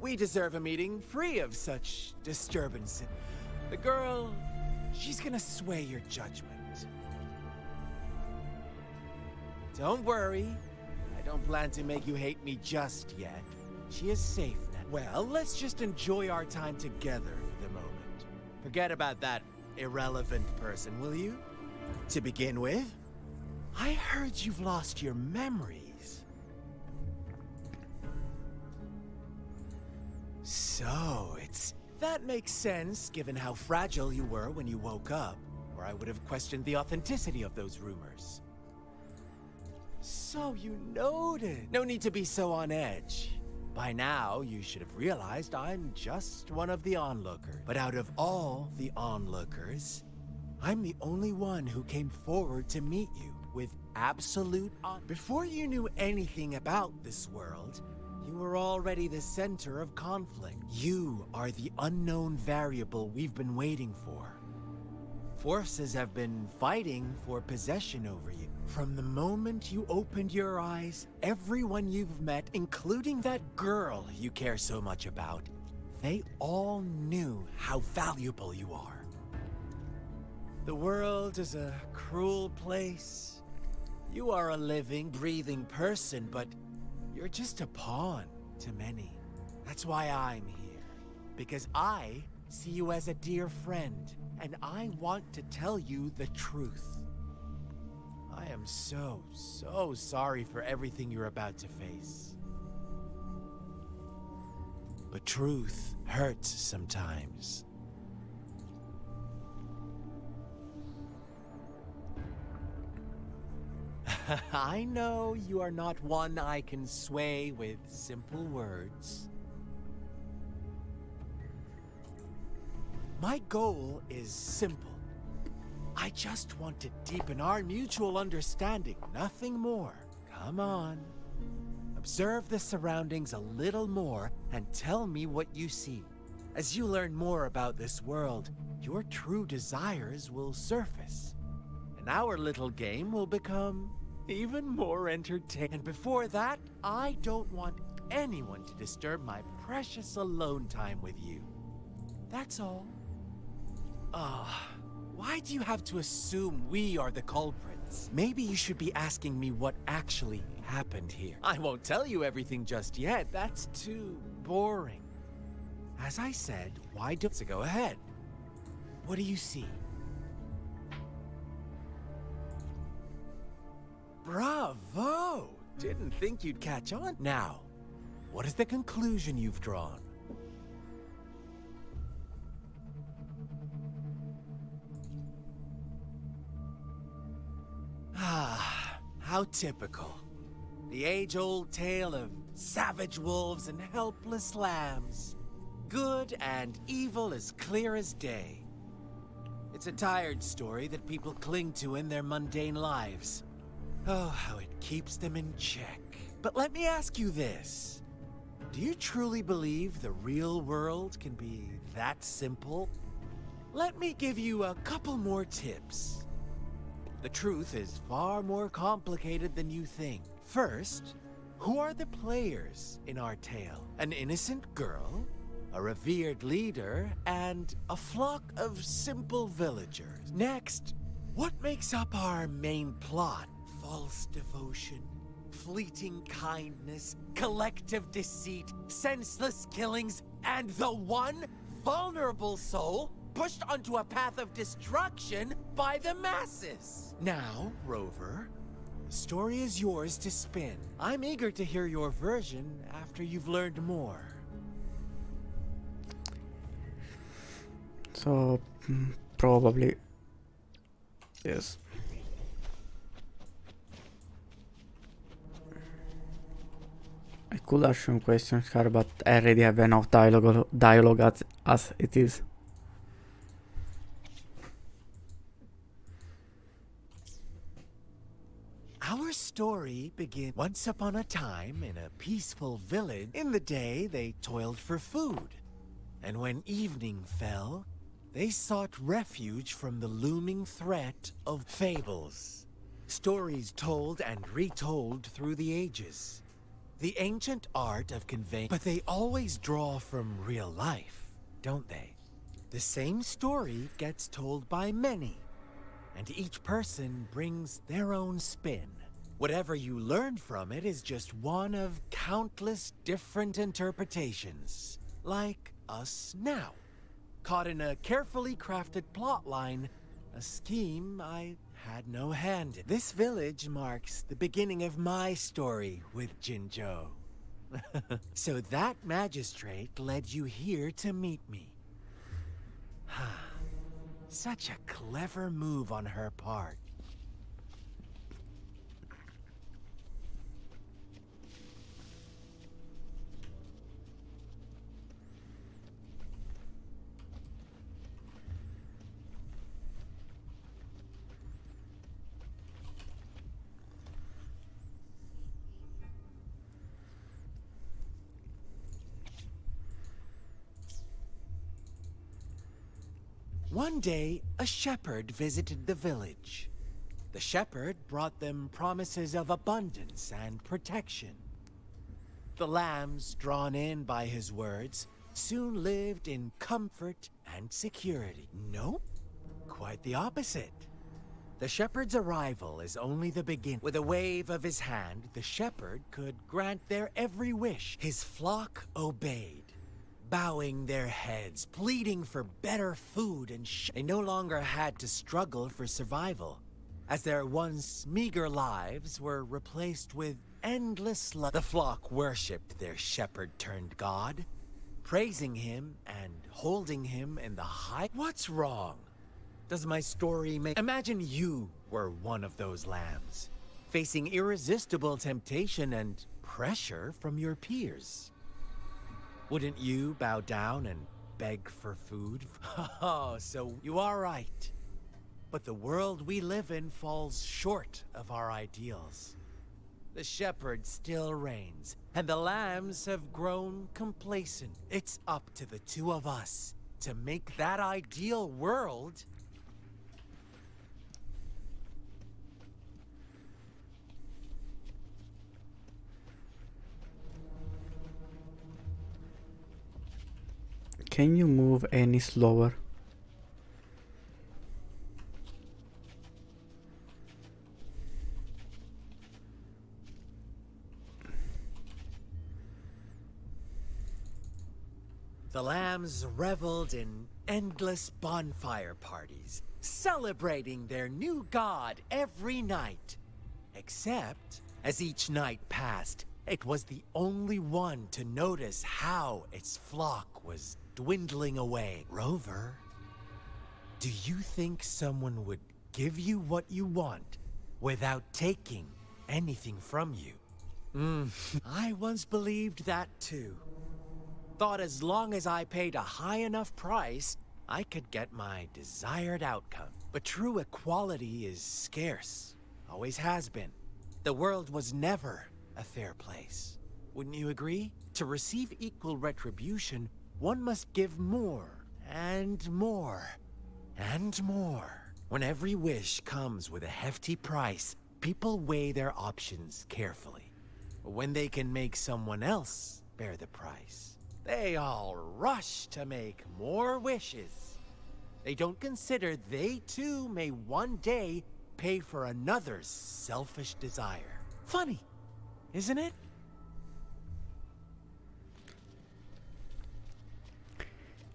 Speaker 15: We deserve a meeting free of such disturbances. The girl, she's gonna sway your judgment. Don't worry, I don't plan to make you hate me just yet. She is safe now. Well, let's just enjoy our time together for the moment. Forget about that irrelevant person, will you? To begin with, I heard you've lost your memories. So, that makes sense, given how fragile you were when you woke up, or I would have questioned the authenticity of those rumors. So you noted. No need to be so on edge. By now, you should have realized I'm just one of the onlookers. But out of all the onlookers, I'm the only one who came forward to meet you with absolute Before you knew anything about this world, you were already the center of conflict. You are the unknown variable we've been waiting for. Forces have been fighting for possession over you. From the moment you opened your eyes, everyone you've met, including that girl you care so much about, they all knew how valuable you are. The world is a cruel place. You are a living, breathing person, but you're just a pawn to many. That's why I'm here. Because I see you as a dear friend, and I want to tell you the truth. I am so sorry for everything you're about to face. But truth hurts sometimes. I know you are not one I can sway with simple words. My goal is simple. I just want to deepen our mutual understanding, nothing more. Come on. Observe the surroundings a little more and tell me what you see. As you learn more about this world, your true desires will surface. And our little game will become even more entertaining. And before that, I don't want anyone to disturb my precious alone time with you. That's all. Why do you have to assume we are the culprits? Maybe you should be asking me what actually happened here. I won't tell you everything just yet. That's too boring. As I said, why don't you go ahead? What do you see? Bravo! Didn't think you'd catch on. Now, what is the conclusion you've drawn? How typical. The age-old tale of savage wolves and helpless lambs. Good and evil as clear as day. It's a tired story that people cling to in their mundane lives. Oh, how it keeps them in check. But let me ask you this. Do you truly believe the real world can be that simple? Let me give you a couple more tips. The truth is far more complicated than you think. First, who are the players in our tale? An innocent girl, a revered leader, and a flock of simple villagers. Next, what makes up our main plot? False devotion, fleeting kindness, collective deceit, senseless killings, and the one vulnerable soul pushed onto a path of destruction by the masses. Now, Rover, the story is yours to spin. I'm eager to hear your version after you've learned more.
Speaker 1: So, probably... yes. I could ask some questions here, but I already have enough dialogue as it is.
Speaker 15: Our story begins once upon a time in a peaceful village. In the day, they toiled for food. And when evening fell, they sought refuge from the looming threat of fables. Stories told and retold through the ages. The ancient art of conveying, but they always draw from real life, don't they? The same story gets told by many, and each person brings their own spin. Whatever you learn from it is just one of countless different interpretations. Like us now. Caught in a carefully crafted plotline, a scheme I had no hand in. This village marks the beginning of my story with Jinzhou. So that magistrate led you here to meet me. Such a clever move on her part. One day, a shepherd visited the village. The shepherd brought them promises of abundance and protection. The lambs, drawn in by his words, soon lived in comfort and security. Nope, quite the opposite. The shepherd's arrival is only the beginning. With a wave of his hand, the shepherd could grant their every wish. His flock obeyed, bowing their heads, pleading for better food and they no longer had to struggle for survival, as their once meager lives were replaced with endless love. The flock worshipped their shepherd-turned-god, praising him and holding him in the high... What's wrong? Does my story make... Imagine you were one of those lambs, facing irresistible temptation and pressure from your peers. Wouldn't you bow down and beg for food? Oh, so you are right. But the world we live in falls short of our ideals. The shepherd still reigns, and the lambs have grown complacent. It's up to the two of us to make that ideal world...
Speaker 1: Can you move any slower?
Speaker 15: The lambs reveled in endless bonfire parties, celebrating their new god every night. Except, as each night passed, it was the only one to notice how its flock was dwindling away. Rover, do you think someone would give you what you want without taking anything from you? I once believed that too. Thought as long as I paid a high enough price, I could get my desired outcome. But true equality is scarce. Always has been. The world was never a fair place. Wouldn't you agree? To receive equal retribution, one must give more, and more, and more. When every wish comes with a hefty price, people weigh their options carefully. When they can make someone else bear the price, they all rush to make more wishes. They don't consider they too may one day pay for another's selfish desire. Funny, isn't it?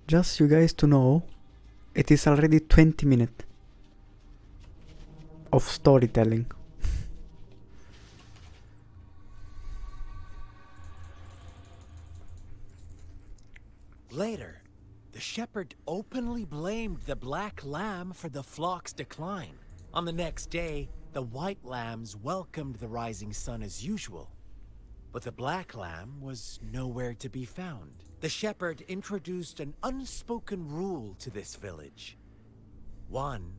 Speaker 1: Just you guys to know, it is already 20 minutes of storytelling.
Speaker 15: Later, the shepherd openly blamed the black lamb for the flock's decline. On the next day, the white lambs welcomed the rising sun as usual. But the black lamb was nowhere to be found. The shepherd introduced an unspoken rule to this village. One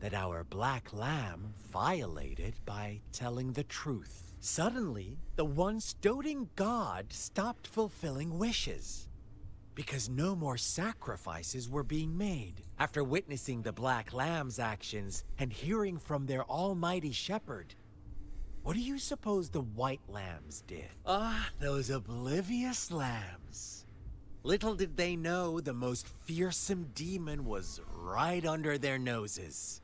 Speaker 15: that our black lamb violated by telling the truth. Suddenly, the once doting god stopped fulfilling wishes, because no more sacrifices were being made. After witnessing the black lamb's actions and hearing from their almighty shepherd, what do you suppose the white lambs did? Those oblivious lambs. Little did they know the most fearsome demon was right under their noses.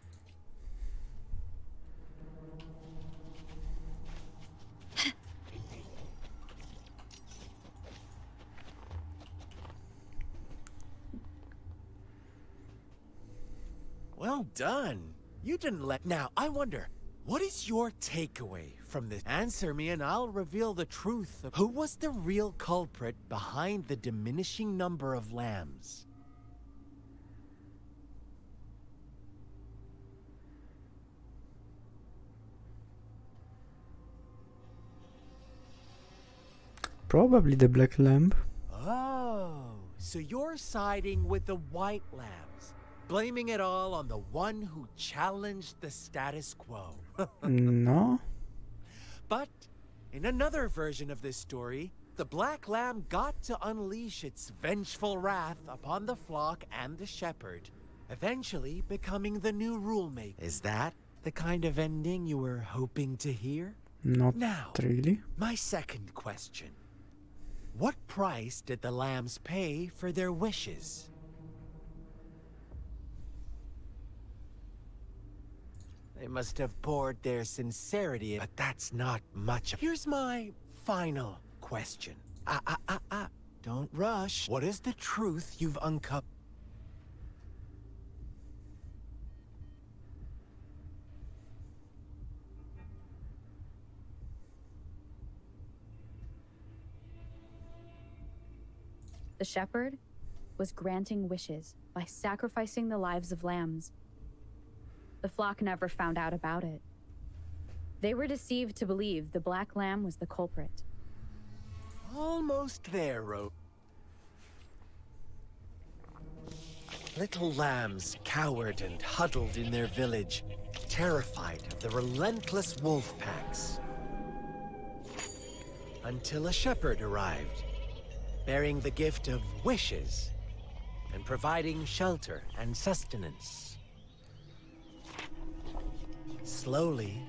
Speaker 15: Well done. You didn't let... Now, I wonder, what is your takeaway from this? Answer me and I'll reveal the truth of who was the real culprit behind the diminishing number of lambs.
Speaker 1: Probably the black lamb.
Speaker 15: Oh, so you're siding with the white lambs, blaming it all on the one who challenged the status quo.
Speaker 1: No.
Speaker 15: But in another version of this story, the black lamb got to unleash its vengeful wrath upon the flock and the shepherd, eventually becoming the new rulemaker. Is that the kind of ending you were hoping to hear?
Speaker 1: Not
Speaker 15: Now,
Speaker 1: really.
Speaker 15: my second question. What price did the lambs pay for their wishes? They must have poured their sincerity, but that's not much. Here's my final question. Don't rush. What is the truth you've uncovered?
Speaker 6: The shepherd was granting wishes by sacrificing the lives of lambs. The flock never found out about it. They were deceived to believe the black lamb was the culprit.
Speaker 15: Almost there, Ro. Little lambs cowered and huddled in their village, terrified of the relentless wolf packs. Until a shepherd arrived, bearing the gift of wishes and providing shelter and sustenance. Slowly,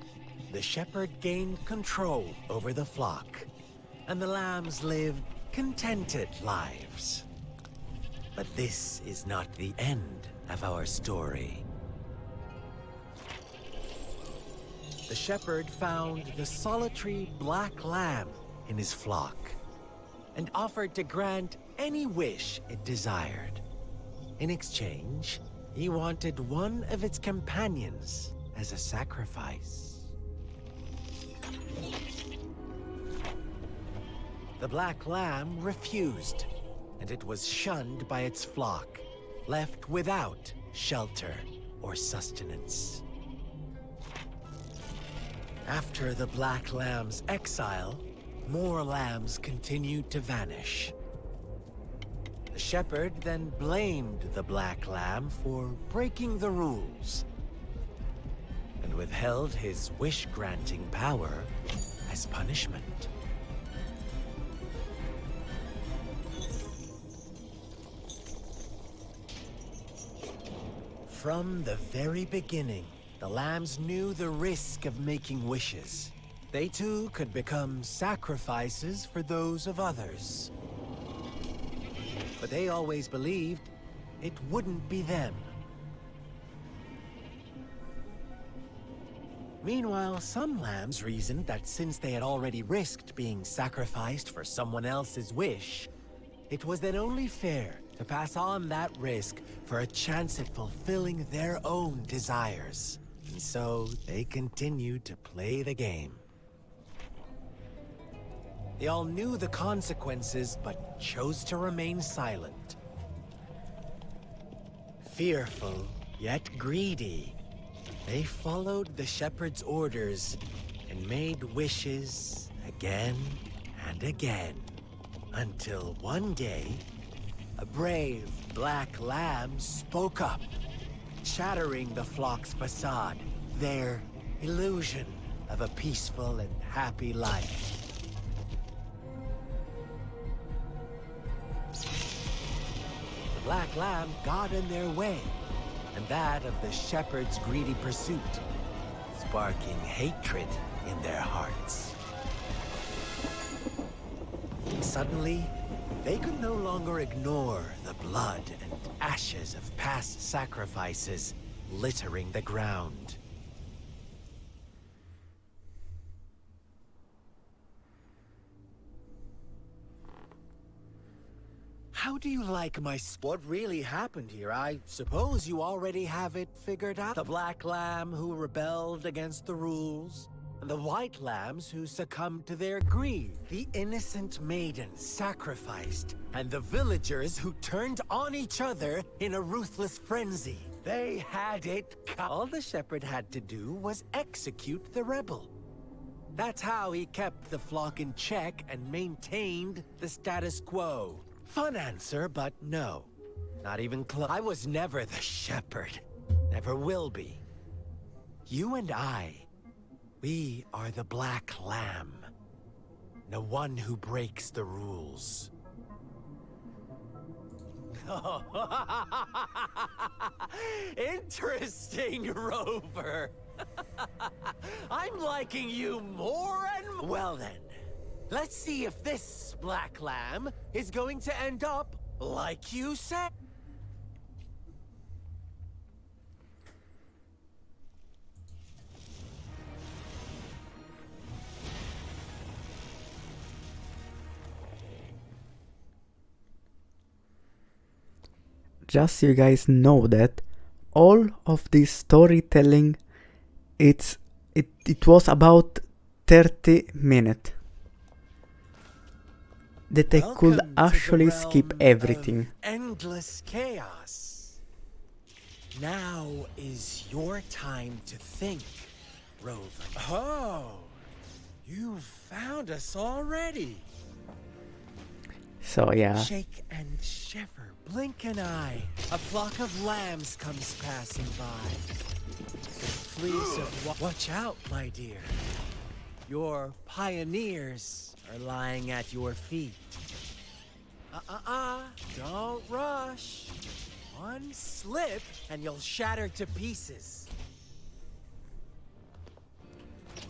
Speaker 15: the shepherd gained control over the flock, and the lambs lived contented lives. But this is not the end of our story. The shepherd found the solitary black lamb in his flock and offered to grant any wish it desired. In exchange, he wanted one of its companions as a sacrifice. The black lamb refused, and it was shunned by its flock, left without shelter or sustenance. After the black lamb's exile, more lambs continued to vanish. The shepherd then blamed the black lamb for breaking the rules and withheld his wish-granting power as punishment. From the very beginning, the lambs knew the risk of making wishes. They too could become sacrifices for those of others. But they always believed it wouldn't be them. Meanwhile, some lambs reasoned that since they had already risked being sacrificed for someone else's wish, it was then only fair to pass on that risk for a chance at fulfilling their own desires. And so they continued to play the game. They all knew the consequences, but chose to remain silent. Fearful, yet greedy, they followed the shepherd's orders and made wishes again and again, until one day, a brave black lamb spoke up, shattering the flock's facade, their illusion of a peaceful and happy life. The black lamb got in their way, and that of the shepherd's greedy pursuit, sparking hatred in their hearts. Suddenly, they could no longer ignore the blood and ashes of past sacrifices littering the ground. How do you like my what really happened here? I suppose you already have it figured out. The black lamb who rebelled against the rules, and the white lambs who succumbed to their greed. The innocent maidens sacrificed, and the villagers who turned on each other in a ruthless frenzy. They had it. All the shepherd had to do was execute the rebel. That's how he kept the flock in check and maintained the status quo. Fun answer, but no. Not even close. I was never the shepherd. Never will be. You and I, we are the black lamb. The one who breaks the rules. Interesting, Rover. I'm liking you more and more. Well then, Let's see if this black lamb is going to end up like you said.
Speaker 1: Just so you guys know that all of this storytelling, it was about 30 minutes. That I could actually skip everything.
Speaker 15: Endless chaos. Now is your time to think, Rover. Oh, you found us already.
Speaker 1: So yeah.
Speaker 15: Shake and shiver, blink an eye. A flock of lambs comes passing by. Fleas of watch out, my dear. Your pioneers are lying at your feet. Don't rush. One slip and you'll shatter to pieces.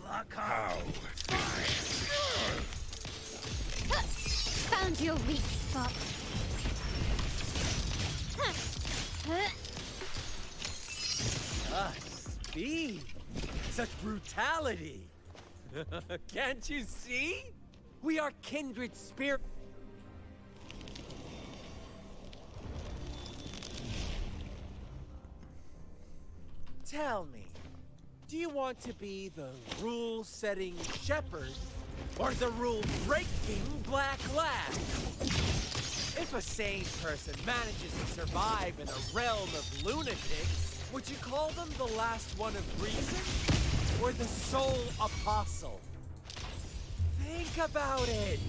Speaker 10: Look out!
Speaker 2: Found your weak spot.
Speaker 15: Speed. Such brutality. Can't you see? We are kindred spirit. Tell me, do you want to be the rule-setting shepherd or the rule-breaking black lad? If a sane person manages to survive in a realm of lunatics, would you call them the last one of reason or the sole apostle? Think about it.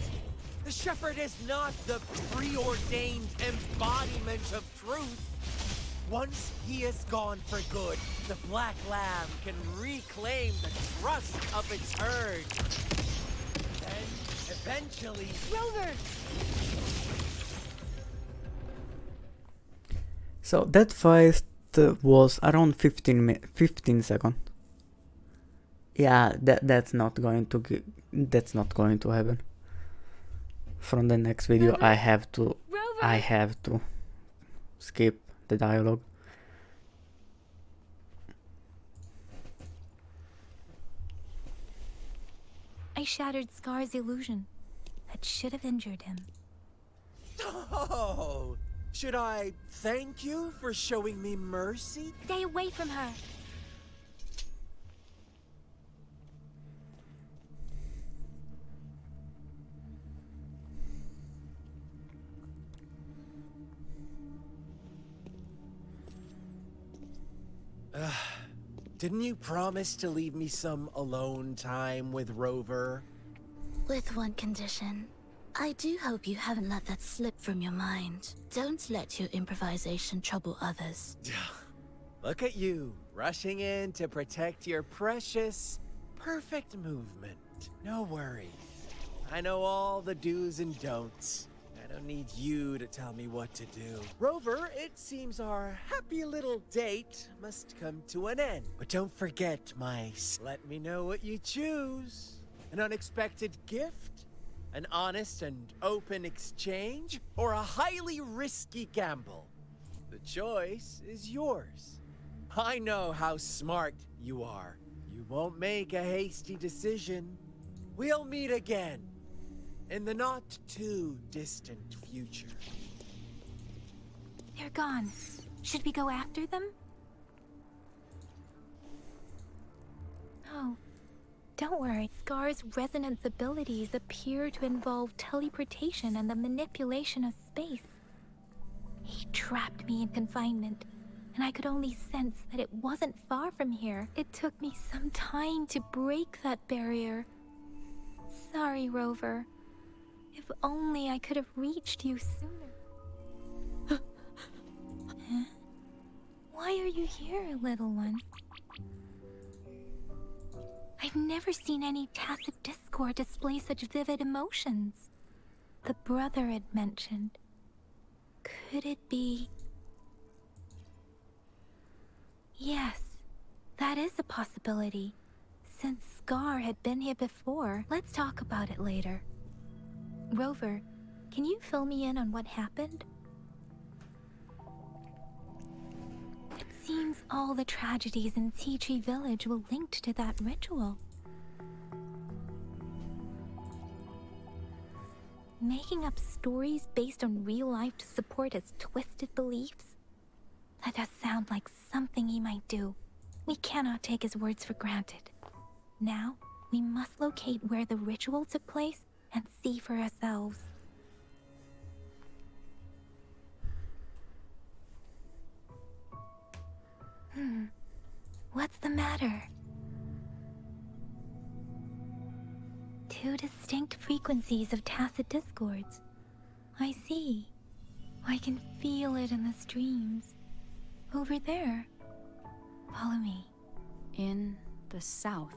Speaker 15: The shepherd is not the preordained embodiment of truth. Once he is gone for good, the black lamb can reclaim the trust of its herd. Then, eventually...
Speaker 2: Rover!
Speaker 1: So that fight was around 15 seconds. Yeah, that's not going to happen. From the next video,
Speaker 2: Rover.
Speaker 1: I have to skip the dialogue.
Speaker 3: I shattered Scar's illusion. That should have injured him.
Speaker 15: Oh! Should I thank you for showing me mercy?
Speaker 3: Stay away from her.
Speaker 15: Didn't you promise to leave me some alone time with Rover?
Speaker 2: With one condition. I do hope you haven't let that slip from your mind. Don't let your improvisation trouble others.
Speaker 15: Look at you, rushing in to protect your precious, perfect movement. No worries. I know all the do's and don'ts. I don't need you to tell me what to do. Rover, it seems our happy little date must come to an end. But don't forget let me know what you choose. An unexpected gift? An honest and open exchange? Or a highly risky gamble? The choice is yours. I know how smart you are. You won't make a hasty decision. We'll meet again. In the not-too-distant future.
Speaker 3: They're gone. Should we go after them? No. Don't worry. Scar's resonance abilities appear to involve teleportation and the manipulation of space. He trapped me in confinement, and I could only sense that it wasn't far from here. It took me some time to break that barrier. Sorry, Rover. If only I could have reached you sooner. Huh? Why are you here, little one? I've never seen any tacit discord display such vivid emotions. The brother had mentioned. Could it be... Yes, that is a possibility. Since Scar had been here before, let's talk about it later. Rover, can you fill me in on what happened? It seems all the tragedies in Tea Tree Village were linked to that ritual. Making up stories based on real life to support his twisted beliefs? That does sound like something he might do. We cannot take his words for granted. Now, we must locate where the ritual took place and see for ourselves. What's the matter? Two distinct frequencies of tacit discords. I see. I can feel it in the streams. Over there. Follow me.
Speaker 13: In the south.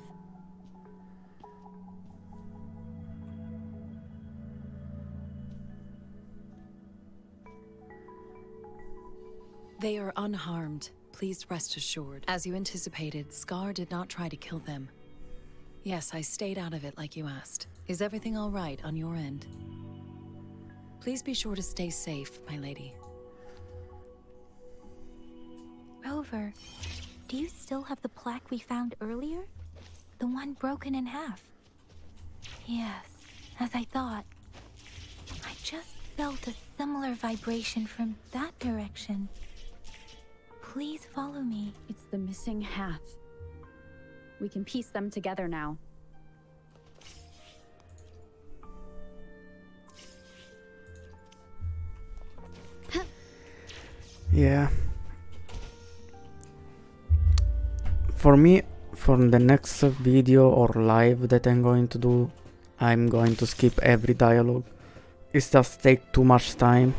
Speaker 16: They are unharmed. Please rest assured. As you anticipated, Scar did not try to kill them. Yes, I stayed out of it like you asked. Is everything all right on your end? Please be sure to stay safe, my lady.
Speaker 3: Rover, do you still have the plaque we found earlier? The one broken in half? Yes, as I thought. I just felt a similar vibration from that direction. Please follow me.
Speaker 6: It's the missing half. We can piece them together now.
Speaker 1: Yeah. For me, for the next video or live that I'm going to do, I'm going to skip every dialogue. It just takes too much time.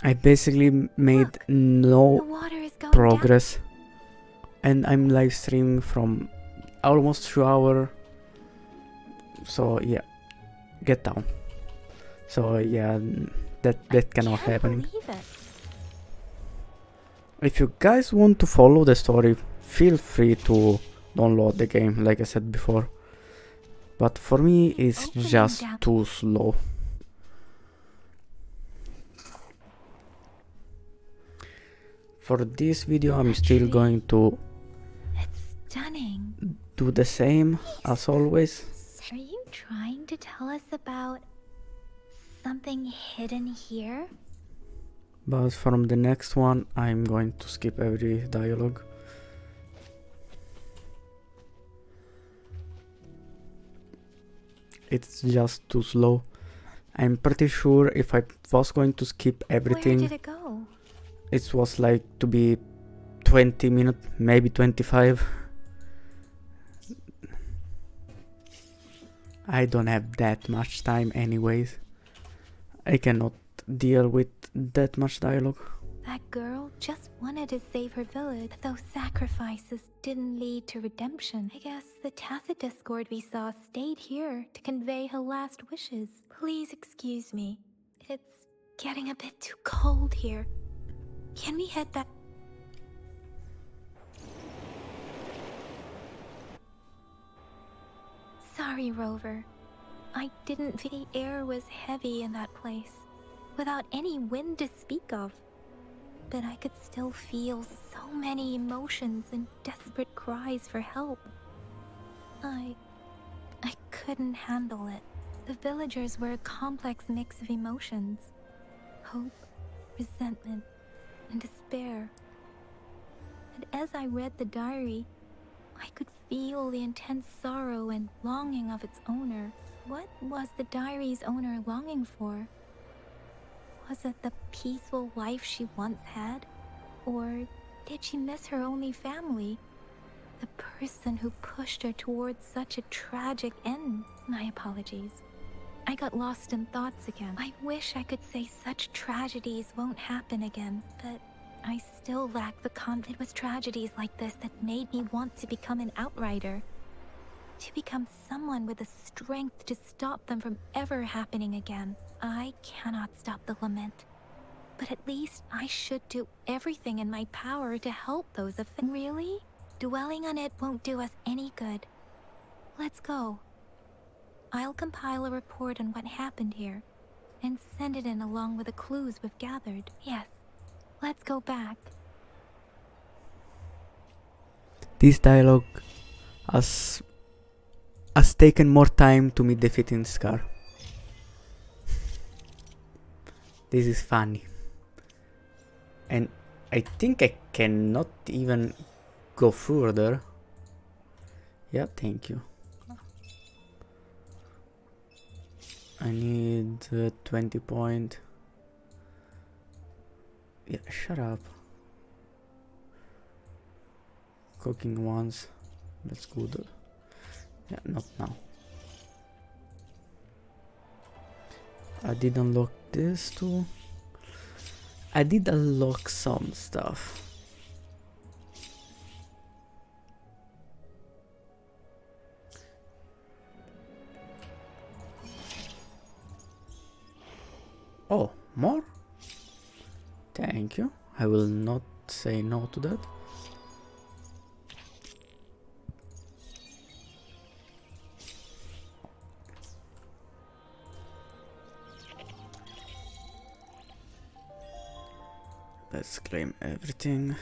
Speaker 1: I basically made no progress. And I'm live streaming from almost 2 hours. So yeah, get down. So yeah, that cannot happen. If you guys want to follow the story, feel free to download the game, like I said before. But for me, it's just too slow. For this video, I'm still going to do the same as always.
Speaker 3: Are you trying to tell us about something hidden here?
Speaker 1: But from the next one, I'm going to skip every dialogue. It's just too slow. I'm pretty sure if I was going to skip everything,
Speaker 3: where did it go?
Speaker 1: It was like to be 20 minutes, maybe 25. I don't have that much time anyways. I cannot deal with that much dialogue.
Speaker 3: That girl just wanted to save her village. Those sacrifices didn't lead to redemption. I guess the tacit discord we saw stayed here to convey her last wishes. Please excuse me. It's getting a bit too cold here. Can we head back? Sorry, Rover. I didn't think the air was heavy in that place, without any wind to speak of. But I could still feel so many emotions and desperate cries for help. I couldn't handle it. The villagers were a complex mix of emotions. Hope, resentment, and despair. And as I read the diary, I could feel the intense sorrow and longing of its owner. What was the diary's owner longing for? Was it the peaceful life she once had? Or did she miss her only family? The person who pushed her towards such a tragic end? My apologies. I got lost in thoughts again. I wish I could say such tragedies won't happen again, but I still lack the confidence. It was tragedies like this that made me want to become an outrider. To become someone with the strength to stop them from ever happening again. I cannot stop the lament, but at least I should do everything in my power to help those affected. Really? Dwelling on it won't do us any good. Let's go. I'll compile a report on what happened here and send it in along with the clues we've gathered. Yes, let's go back.
Speaker 1: This dialogue has taken more time to me defeating Scar. This is funny. And I think I cannot even go further. Yeah, thank you. I need 20 point. Yeah, shut up. Cooking once. That's good. Yeah, not now. I did unlock this too. I did unlock some stuff. Oh, more? Thank you. I will not say no to that. Let's claim everything.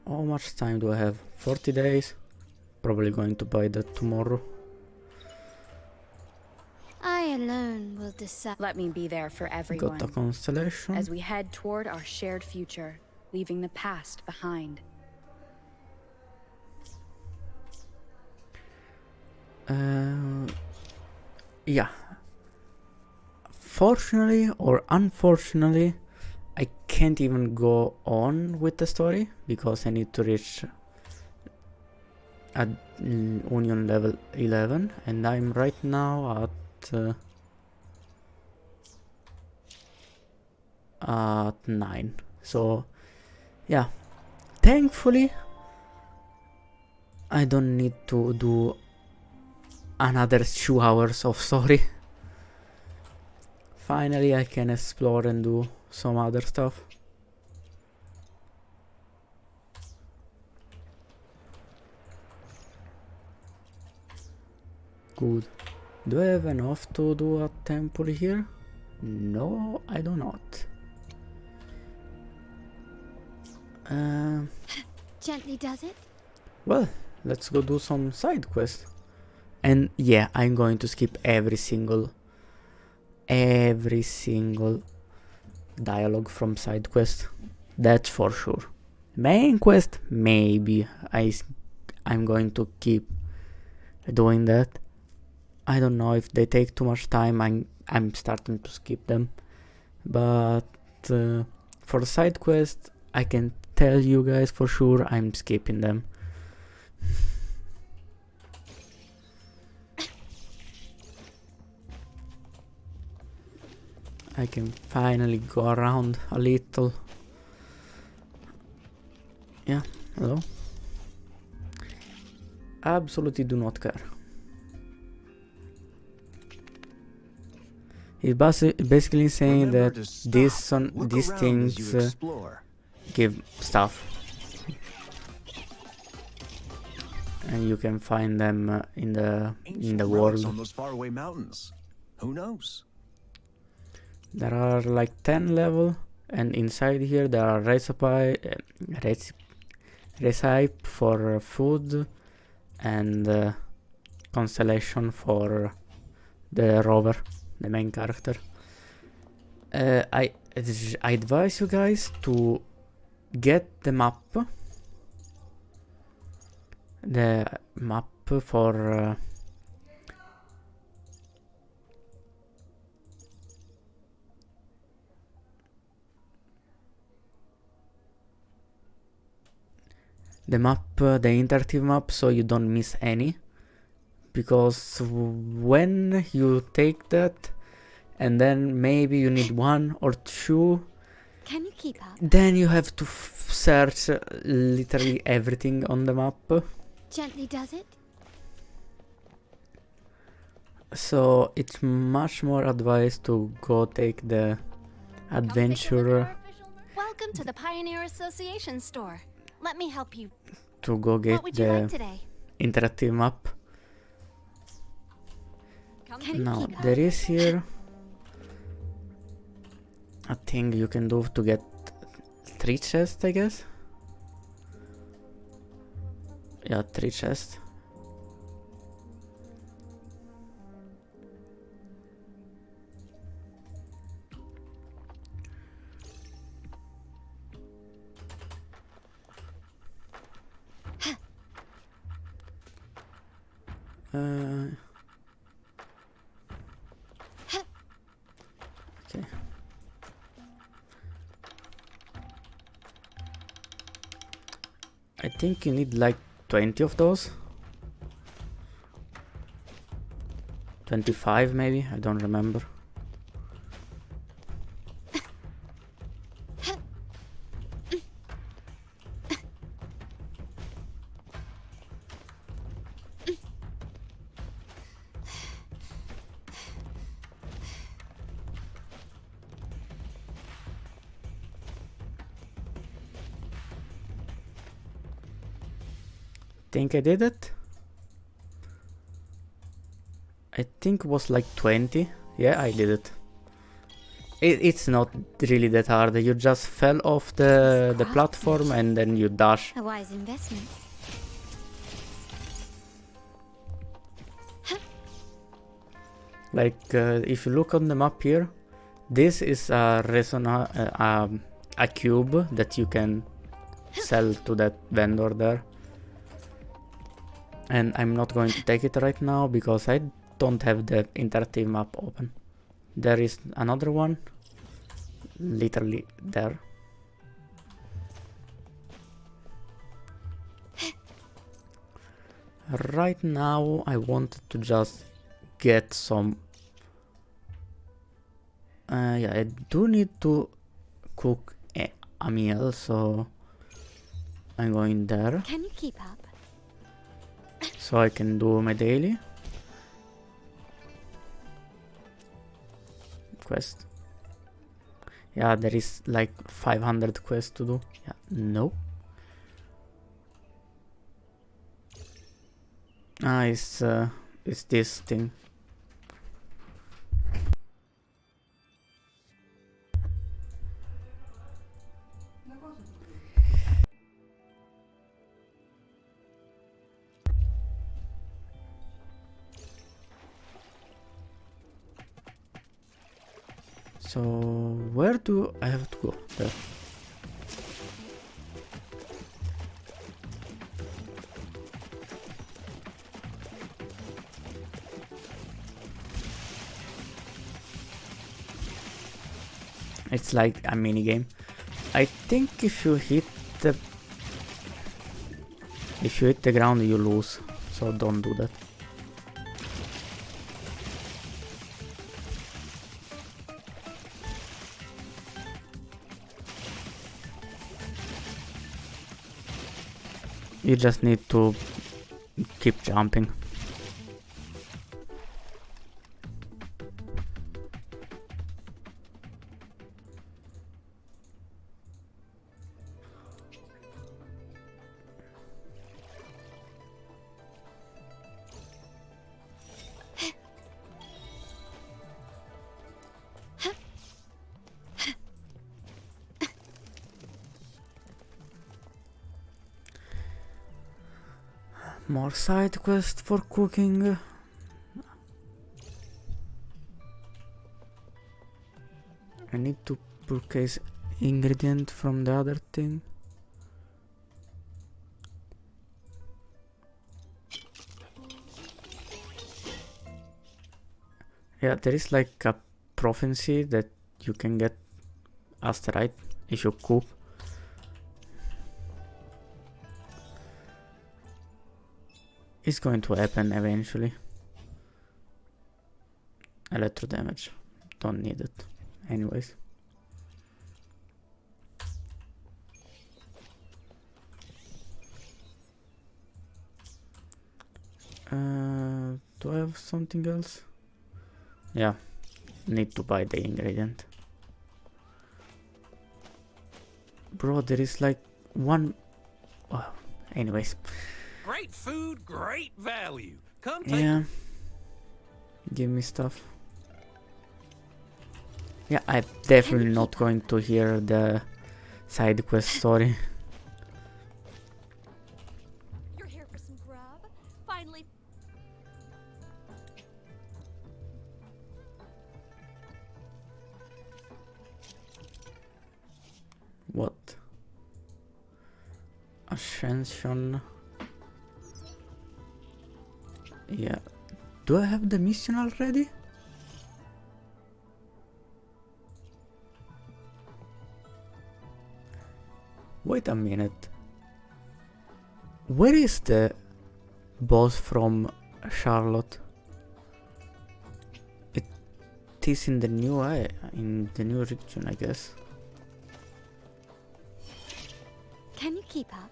Speaker 1: How much time do I have? 40 days? Probably going to buy that tomorrow.
Speaker 17: I alone will decide.
Speaker 6: Let me be there for everyone.
Speaker 1: Got a constellation.
Speaker 6: As we head toward our shared future, leaving the past behind.
Speaker 1: Yeah. Fortunately or unfortunately, I can't even go on with the story because I need to reach at Union level 11 and I'm right now at 9. So yeah, thankfully I don't need to do another 2 hours of story. Finally I can explore and do some other stuff. Good. Do I have enough to do a temple here? No, I do not.
Speaker 17: Gently does it?
Speaker 1: Well, let's go do some side quests. And yeah, I'm going to skip every single dialogue from side quest. That's for sure. Main quest, maybe I'm going to keep doing that. I don't know if they take too much time. I'm starting to skip them. But for the side quest, I can tell you guys for sure I'm skipping them. I can finally go around a little. Yeah, hello. Absolutely do not care. It's basically saying that these things give stuff. And you can find them in the world.
Speaker 4: On those faraway mountains. Who knows?
Speaker 1: There are like 10 level, and inside here there are recipe for food and constellation for the rover, the main character. I advise you guys to get the map for the interactive map, so you don't miss any, because when you take that and then maybe you need 1 or 2,
Speaker 17: can you keep up?
Speaker 1: Then you have to search literally everything on the map.
Speaker 17: Gently does it?
Speaker 1: So it's much more advised to go take the adventure.
Speaker 7: Welcome to the Pioneer Association store. Let me help you.
Speaker 1: To go get
Speaker 7: What would you
Speaker 1: the
Speaker 7: like today?
Speaker 1: interactive map. Now there is here a thing you can do to get 3 chests, I guess. Yeah, 3 chests. Okay. I think you need like 20 of those. 25 maybe, I don't remember. Think I did it? I think it was like 20. Yeah, I did it. It's not really that hard. You just fell off the platform and then you dash.
Speaker 17: A wise investment.
Speaker 1: Like if you look on the map here, this is a a cube that you can sell to that vendor there. And I'm not going to take it right now because I don't have the interactive map open. There is another one, literally there. Right now I wanted to just get some... yeah, I do need to cook a meal, so I'm going there.
Speaker 17: Can you keep up?
Speaker 1: So I can do my daily quest. Yeah, there is like 500 quests to do. Yeah, no. Ah, it's this thing. So where do I have to go? There. It's like a mini game. I think if you hit the ground you lose, so don't do that. You just need to keep jumping. More side quest for cooking. I need to purchase ingredient from the other thing. Yeah, there is like a prophecy that you can get asteroid if you cook. It's going to happen eventually. Electro damage. Don't need it. Anyways. Do I have something else? Yeah. Need to buy the ingredient. Bro, there is like one... Oh, anyways.
Speaker 10: Great food, great value. Come take
Speaker 1: Yeah. Give me stuff. Yeah, I'm definitely not going to hear the side quest story.
Speaker 11: You're here for some grub? Finally.
Speaker 1: What? Ascension. Yeah. Do I have the mission already? Wait a minute. Where is the boss from Charlotte? It is in the new region, I guess.
Speaker 17: Can you keep up?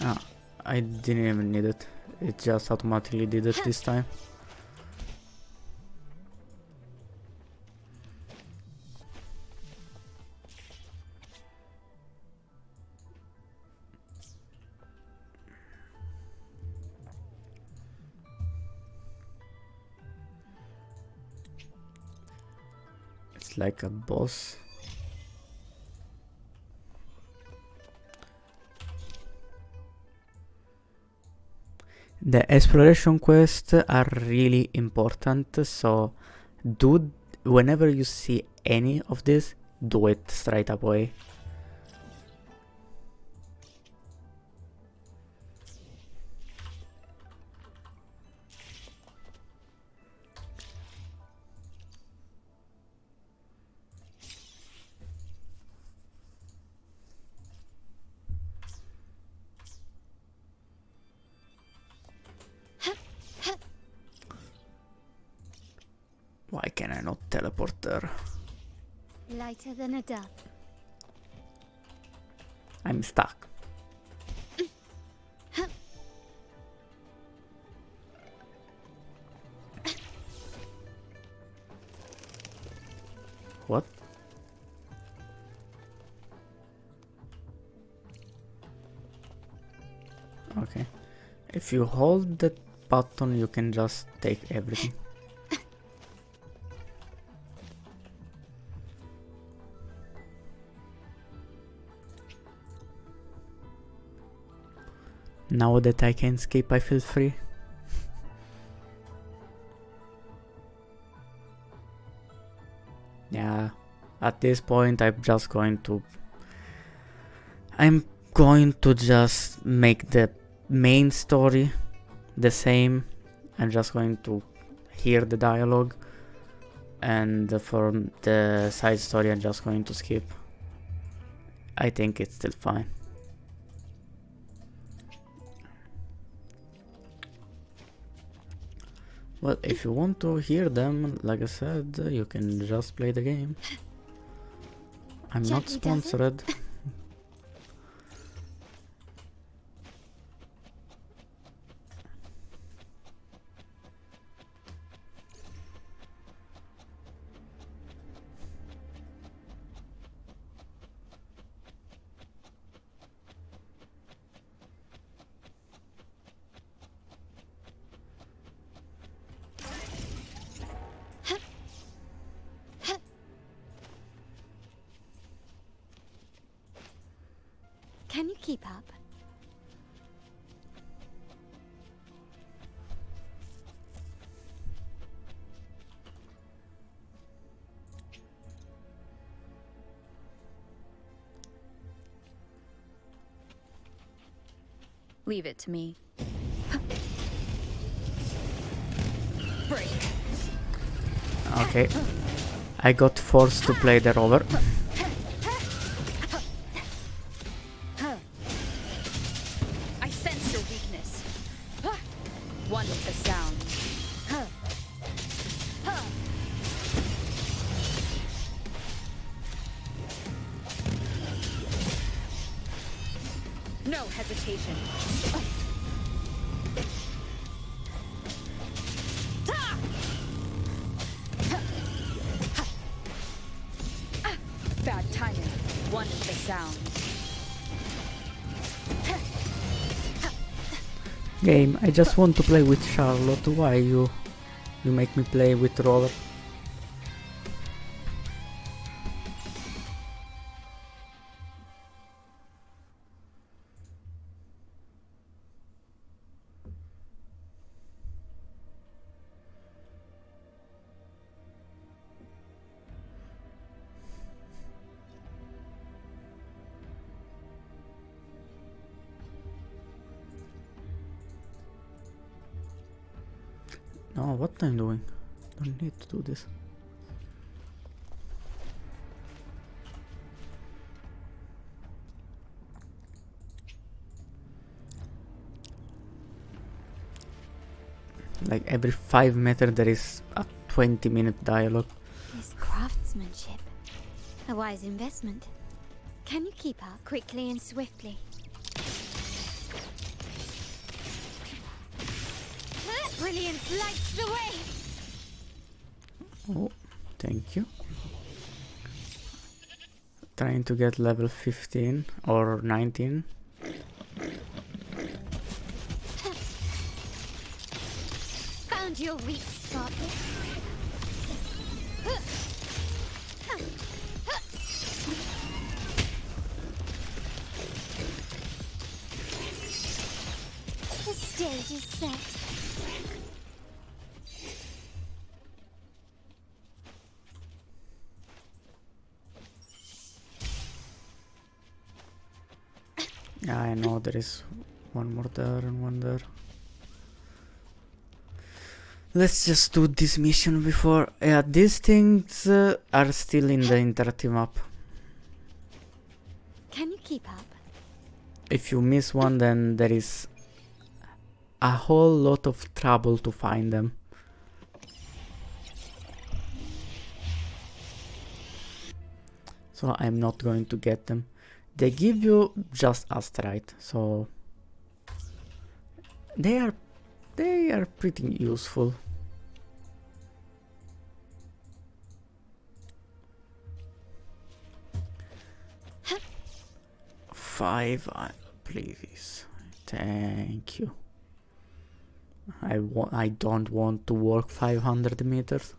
Speaker 1: Ah, I didn't even need it. It just automatically did it this time. It's like a boss. The exploration quests are really important, so whenever you see any of this, do it straight away. Why can I not teleport there?
Speaker 17: Lighter than a dove.
Speaker 1: I'm stuck. What? Okay. If you hold that button, you can just take everything. Now that I can escape, I feel free. Yeah, at this point I'm going to just make the main story the same. I'm just going to hear the dialogue, and for the side story I'm just going to skip. I think it's still fine. Well, if you want to hear them, like I said, you can just play the game. I'm not sponsored.
Speaker 17: Can you keep up?
Speaker 6: Leave it to me.
Speaker 11: Break.
Speaker 1: Okay. I got forced to play the rover.
Speaker 6: I sense your weakness. One with the sound. No hesitation. Bad timing. One with the sound.
Speaker 1: Game, I just want to play with Charlotte. Why you make me play with Robert? No, what I'm doing? Don't need to do this. Like every 5 meters there is a 20-minute dialogue.
Speaker 17: This craftsmanship. A wise investment. Can you keep up quickly and swiftly? Brilliance lights the way!
Speaker 1: Oh, thank you. Trying to get level 15 or 19.
Speaker 17: Found your weak spot. The stage is set.
Speaker 1: Yeah, I know there is one more there and one there. Let's just do this mission before. Yeah, these things are still in the interactive map.
Speaker 17: Can you keep up?
Speaker 1: If you miss one, then there is a whole lot of trouble to find them. So I'm not going to get them. They give you just asterite, so they are pretty useful. Five, please, thank you. I don't want to walk 500 meters.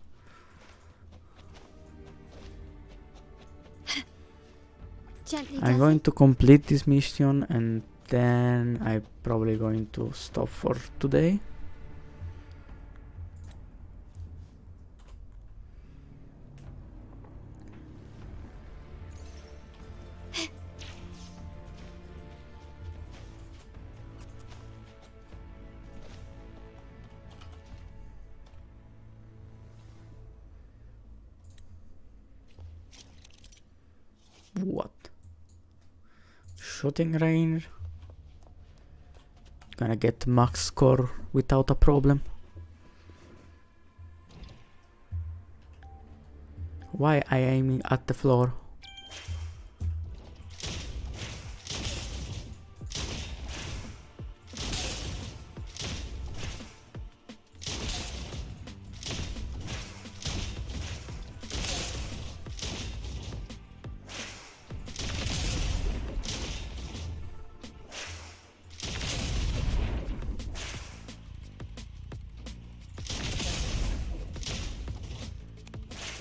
Speaker 1: I'm going to complete this mission and then I'm probably going to stop for today. What? Shooting range. Gonna get max score without a problem. Why I aiming at the floor?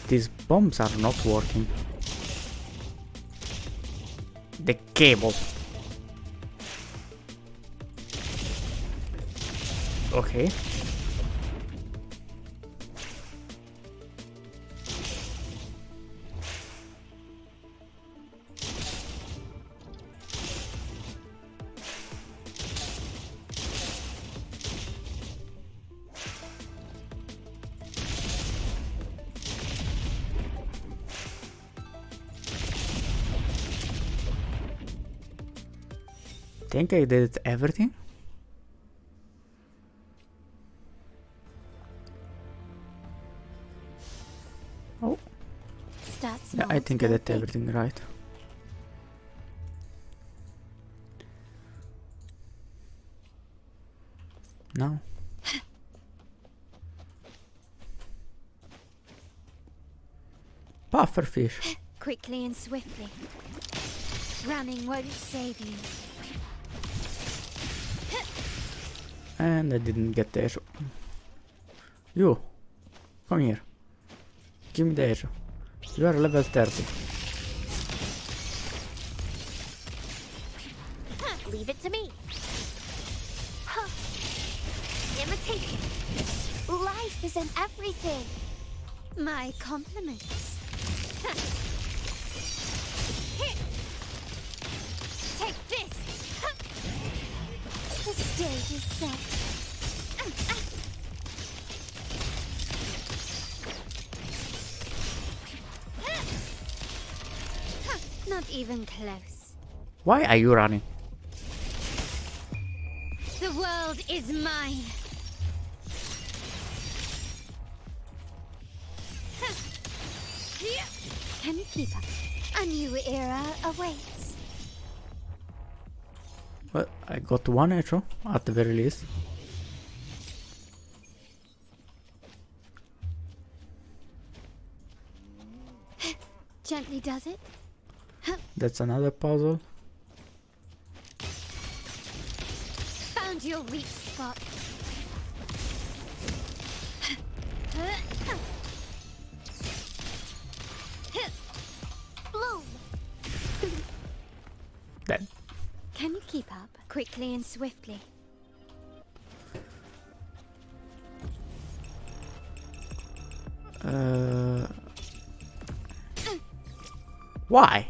Speaker 1: These bombs are not working. The cable. Okay. Think I did everything? Oh. Yeah, I think I did everything right. No. Pufferfish.
Speaker 17: Quickly and swiftly. Running won't save you.
Speaker 1: And I didn't get the arrow. You! Come here. Give me the arrow. You are level 30.
Speaker 7: Leave it to me. Huh. Imitation. Life is in everything.
Speaker 17: My compliments.
Speaker 7: Here. Take this.
Speaker 17: The stage is set. Not even close.
Speaker 1: Why are you running?
Speaker 17: The world is mine. Can you keep up? A new era awaits.
Speaker 1: Well, I got one arrow at the very least.
Speaker 17: Gently does it.
Speaker 1: That's another puzzle.
Speaker 17: Found your weak spot.
Speaker 7: Bloom.
Speaker 1: Dead.
Speaker 17: Can you keep up quickly and swiftly?
Speaker 1: Why?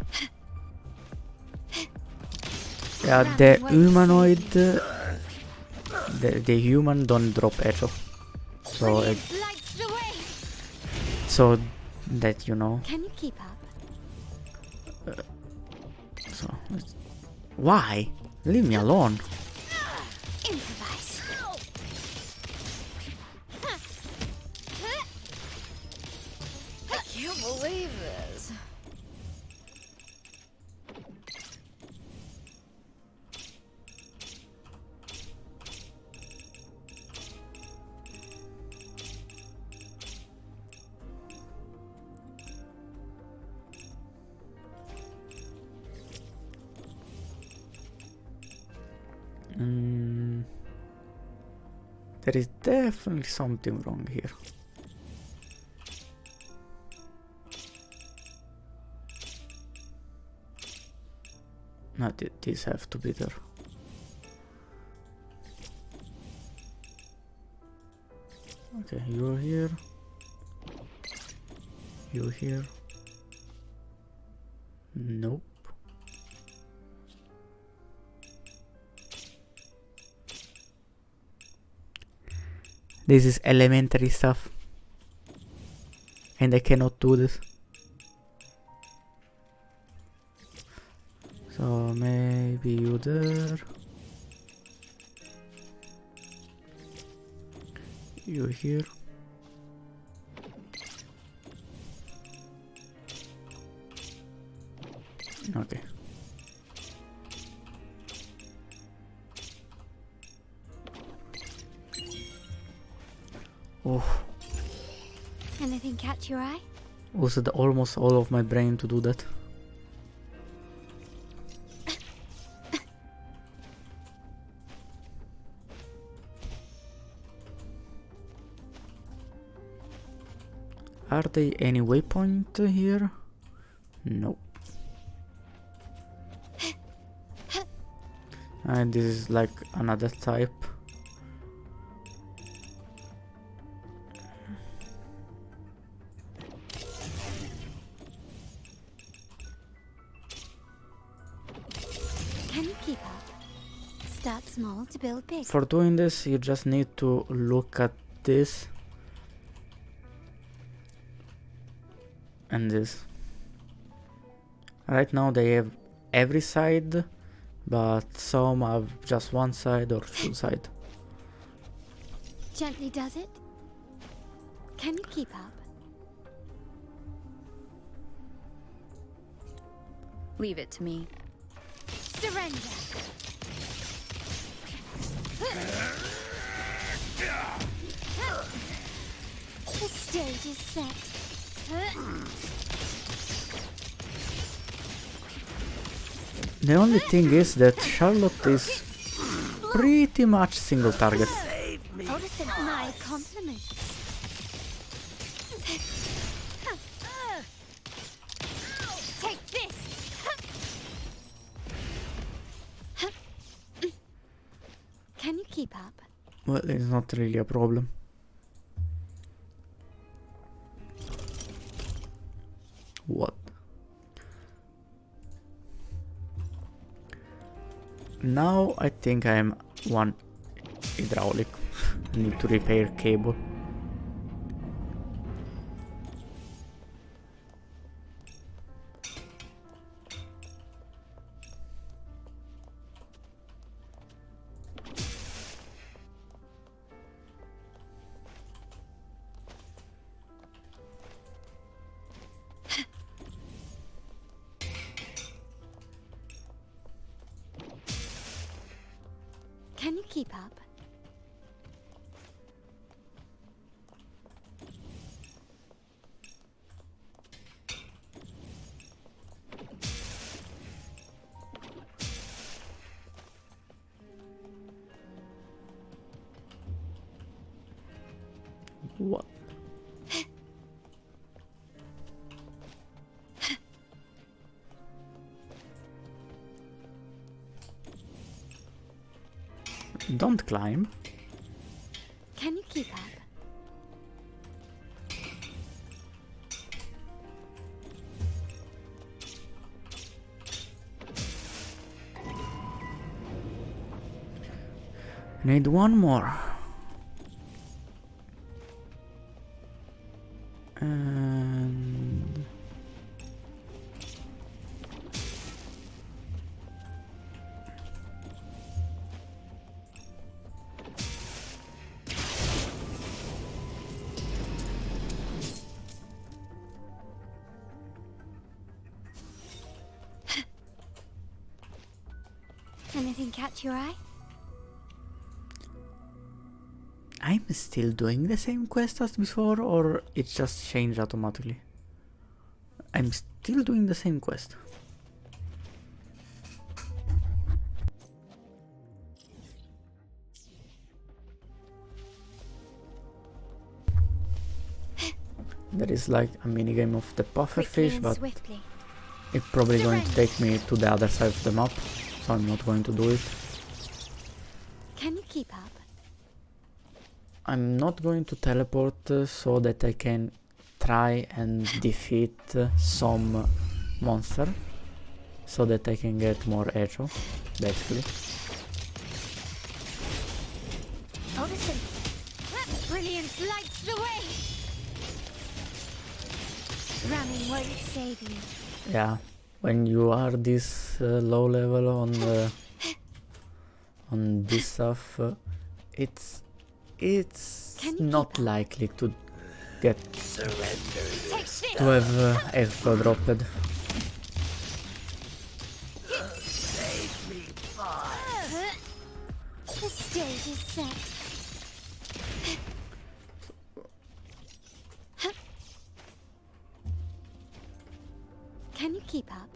Speaker 1: Yeah, the humanoid, the human don't drop arrow, so that you know.
Speaker 17: Can you keep up?
Speaker 1: So why? Leave me alone.
Speaker 17: Improvise.
Speaker 11: I can't believe this.
Speaker 1: There is definitely something wrong here. Not these have to be there. Okay, you're here. You're here. Nope. This is elementary stuff. And I cannot do this. So maybe you there. You here. Okay. Oh.
Speaker 17: Anything catch your eye?
Speaker 1: Used almost all of my brain to do that. Are there any waypoint here? Nope. And this is like another type.
Speaker 17: Can you keep up? Start small to build big.
Speaker 1: For doing this, you just need to look at this and this. Right now they have every side, but some have just one side or two sides.
Speaker 17: Gently does it. Can you keep up?
Speaker 13: Leave it to me.
Speaker 17: Surrender. The stage is set.
Speaker 1: The only thing is that Charlotte is pretty much single target.
Speaker 17: My compliments. Take this. Can you keep up?
Speaker 1: Well, it's not really a problem. What? Now I think I am one hydraulic. I need to repair cable.
Speaker 17: Can you keep up?
Speaker 1: What? Don't climb.
Speaker 17: Can you keep up?
Speaker 1: Need one more. And
Speaker 17: Anything catch your eye?
Speaker 1: I'm still doing the same quest as before, or it just changed automatically? I'm still doing the same quest. There is like a minigame of the pufferfish, but it's probably going to take me to the other side of the map, so I'm not going to do it.
Speaker 17: Can you keep up?
Speaker 1: I'm not going to teleport so that I can try and defeat some monster, so that I can get more echo, basically.
Speaker 17: Odysseus! Brilliance lights the way! Ramming won't save you.
Speaker 1: Yeah, when you are this low level on this stuff, it's not likely to get to have echo dropped.
Speaker 17: The stage is set. Can you keep up?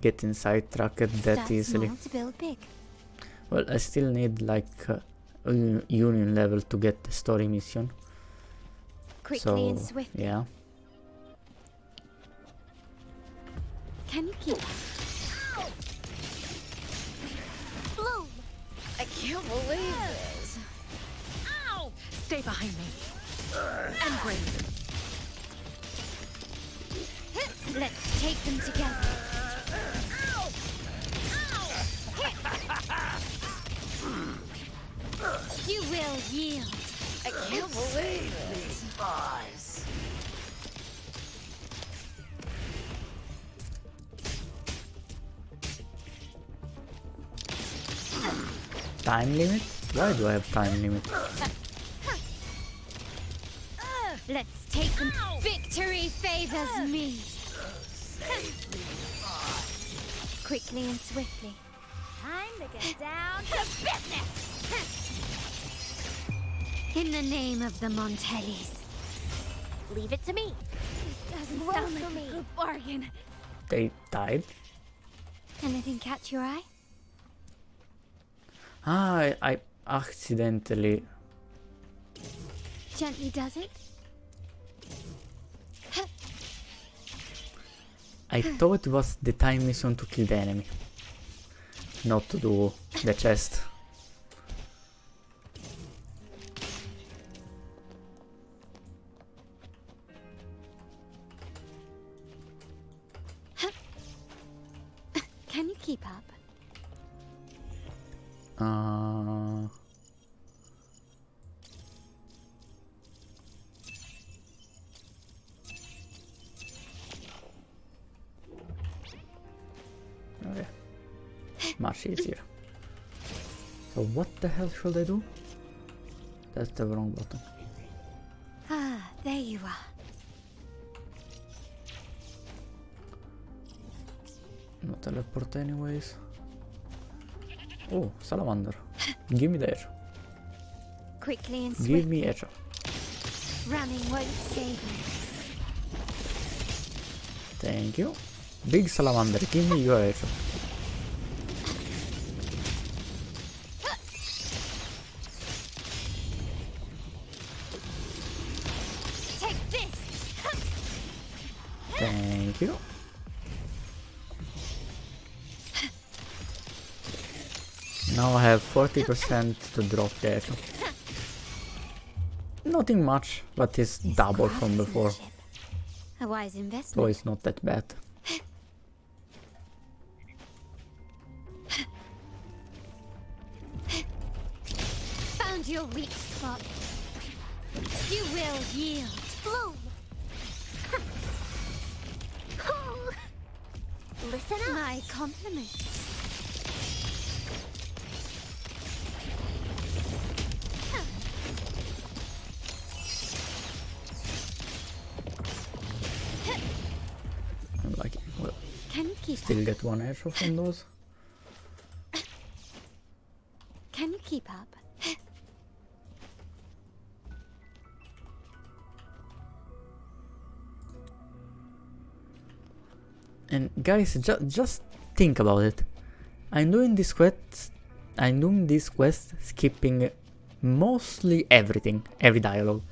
Speaker 1: Getting sidetracked that easily.
Speaker 17: To build big.
Speaker 1: Well, I still need like a union level to get the story mission.
Speaker 17: Quickly and swiftly.
Speaker 1: Yeah.
Speaker 17: Can you keep up? Bloom!
Speaker 11: I can't believe this. Ow! Stay behind me. And breathe.
Speaker 17: Let's take them together. You will yield.
Speaker 11: I can't believe this.
Speaker 1: Time limit? Why do I have time limit?
Speaker 17: Let's take them. Victory favors me. Quickly and swiftly. Time to get down to business! In the name of the Montellis.
Speaker 7: Leave it to me.
Speaker 17: Doesn't
Speaker 7: Roll
Speaker 17: sound
Speaker 7: for
Speaker 17: like
Speaker 7: me.
Speaker 17: a good bargain.
Speaker 1: They died?
Speaker 17: Anything catch your eye?
Speaker 1: Ah, I accidentally...
Speaker 17: Gently does it?
Speaker 1: I thought it was the time mission to kill the enemy, not to do the chest.
Speaker 17: Can you keep up?
Speaker 1: Okay. Much easier. So what the hell should I do? That's the wrong button.
Speaker 17: Ah, there you are.
Speaker 1: No teleport anyways. Oh, salamander. Give me the arrow.
Speaker 17: Quickly and
Speaker 1: Give
Speaker 17: swiftly.
Speaker 1: me arrow.
Speaker 17: Running won't save you.
Speaker 1: Thank you. Big salamander, give me your arrow.
Speaker 17: Take this!
Speaker 1: Thank you. Now I have 40% to drop the arrow. Nothing much, but it's double from before,
Speaker 17: A wise
Speaker 1: so
Speaker 17: investment.
Speaker 1: it's not that bad.
Speaker 17: Found your weak spot. You will yield.
Speaker 7: Bloom! Listen up.
Speaker 17: My compliments.
Speaker 1: I'm like, well,
Speaker 17: Can you keep
Speaker 1: still
Speaker 17: up?
Speaker 1: get one arrow from those.
Speaker 17: Can you keep up?
Speaker 1: And guys, just think about it. I'm doing this quest skipping mostly everything, every dialogue.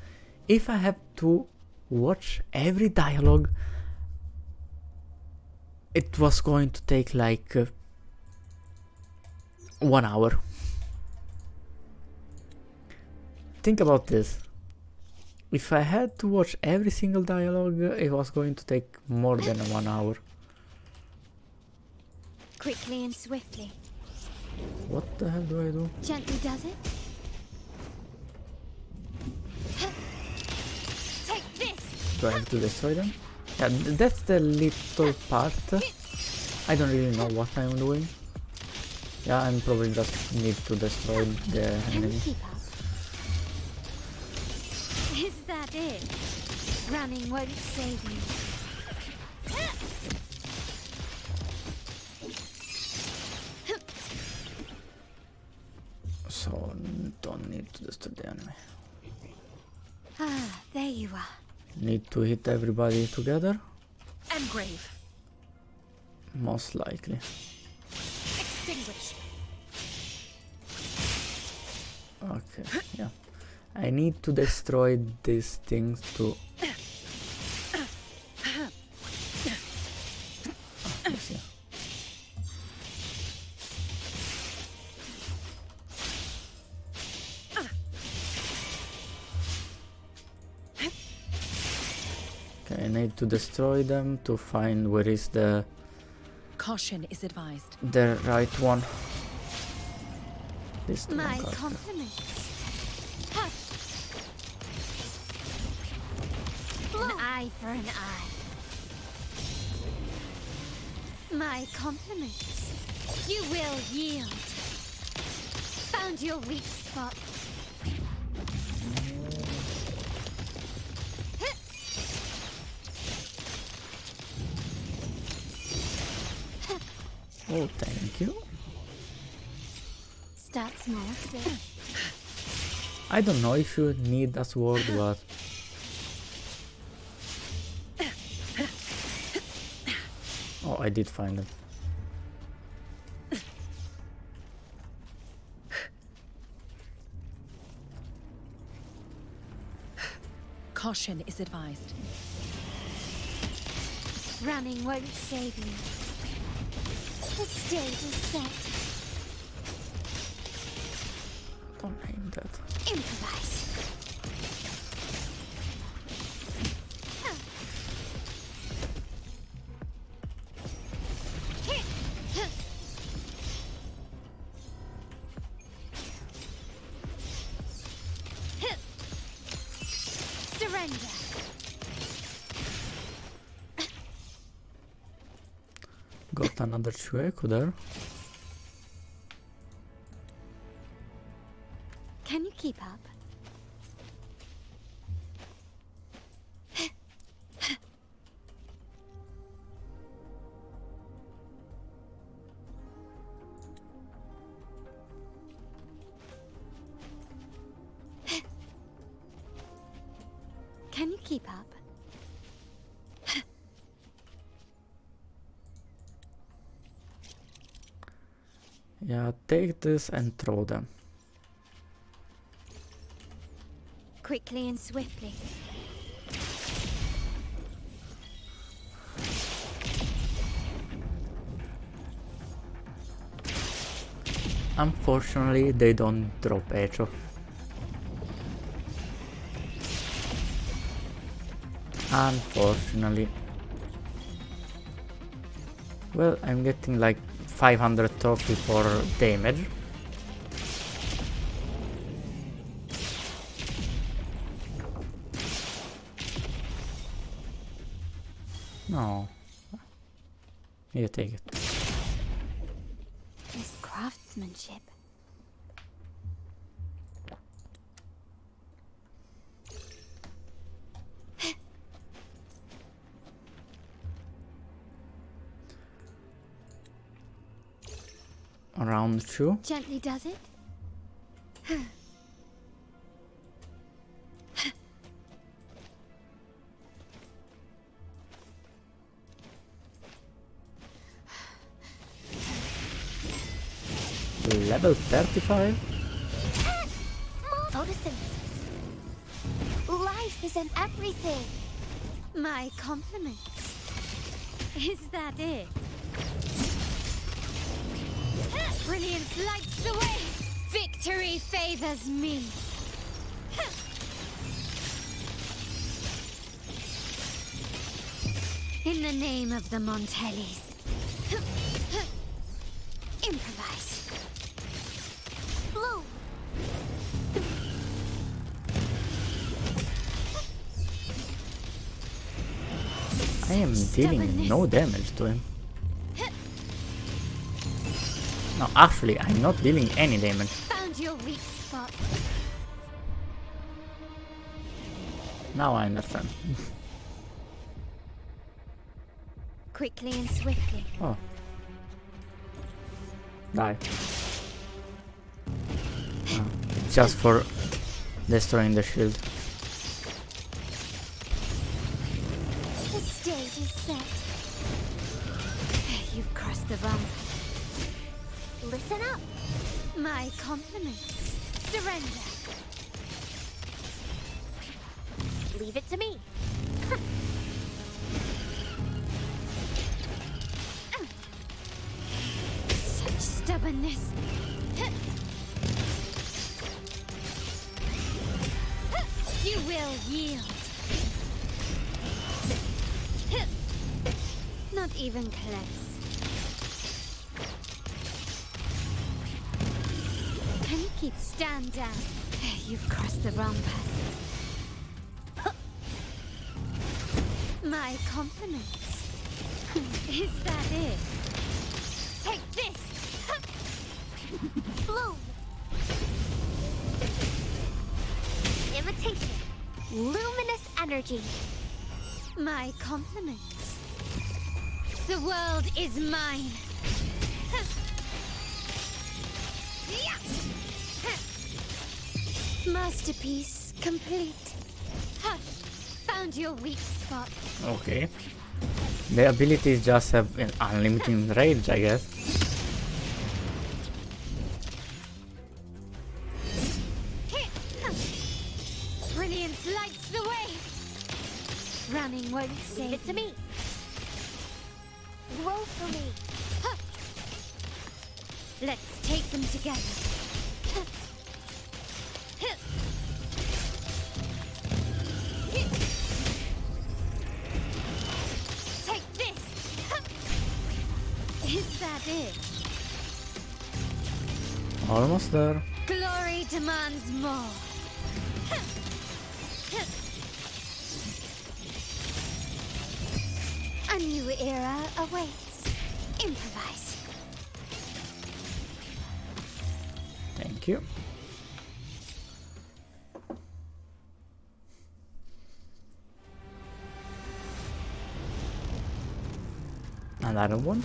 Speaker 1: If I have to watch every dialogue, it was going to take like 1 hour. Think about this. If I had to watch every single dialogue, it was going to take more than 1 hour.
Speaker 17: Quickly and swiftly.
Speaker 1: What the hell do I do?
Speaker 17: Gently does it? Take this!
Speaker 1: Do I have to destroy them? Yeah, that's the little part. I don't really know what I'm doing. Yeah, I'm probably just need to destroy the
Speaker 17: Can you
Speaker 1: enemy.
Speaker 17: keep up? Is that it? Running won't save you.
Speaker 1: So, don't need to destroy the enemy.
Speaker 17: Ah, there you are.
Speaker 1: Need to hit everybody together?
Speaker 11: Engrave.
Speaker 1: Most likely.
Speaker 11: Extinguish.
Speaker 1: Okay, yeah. I need to destroy these things to... Yes, yeah. Okay, I need to destroy them to find where is the
Speaker 16: Caution is advised.
Speaker 1: right one. This one
Speaker 17: My
Speaker 1: card.
Speaker 17: compliments. Ha! An eye for an eye. My compliments. You will yield. Found your weak spot.
Speaker 1: Oh, thank you.
Speaker 17: Start small.
Speaker 1: I don't know if you need a sword, but... Oh, I did find it.
Speaker 16: Caution is advised.
Speaker 17: Running won't save you. The stage is set.
Speaker 1: Don't aim that.
Speaker 17: Improvise. Surrender.
Speaker 1: Got another Chueku there.
Speaker 17: Can you keep up? Can you keep up?
Speaker 1: Yeah, take this and throw them.
Speaker 17: Quickly and swiftly.
Speaker 1: Unfortunately, they don't drop echo. Unfortunately. Well, I'm getting like 500 trophy for damage. No. You take it.
Speaker 17: This craftsmanship.
Speaker 1: Round 2.
Speaker 17: Gently does it?
Speaker 1: Level 35?
Speaker 7: Photosynthesis. Life is in everything.
Speaker 17: My compliments. Is that it? Brilliance lights the way! Victory favors me! In the name of the Montellis. Improvise.
Speaker 7: Blue.
Speaker 1: I am dealing no damage to him. No, actually, I'm not dealing any damage.
Speaker 17: Found your weak spot.
Speaker 1: Now I understand.
Speaker 17: Quickly and swiftly.
Speaker 1: Oh. Die. Oh, just for destroying the shield.
Speaker 17: The stage is set. You've crossed the rump.
Speaker 7: Listen up.
Speaker 17: My compliments. Surrender.
Speaker 7: Leave it to me.
Speaker 17: Such stubbornness. You will yield. Not even close. Can you keep stand down? You've crossed the wrong path. My compliments. Is that it? Take this!
Speaker 7: Bloom. Imitation. Luminous energy.
Speaker 17: My compliments. The world is mine. Yeah. Masterpiece complete. Hush! Found your weak spot.
Speaker 1: Okay. The abilities just have an unlimited range, I guess.
Speaker 17: Brilliance lights the way. Running won't save
Speaker 7: Leave it to me. Roll for me.
Speaker 17: Let's take them together. Take this. Is that it?
Speaker 1: Almost there.
Speaker 17: Glory demands more. A new era awaits. Improvise.
Speaker 1: Thank you. Another one.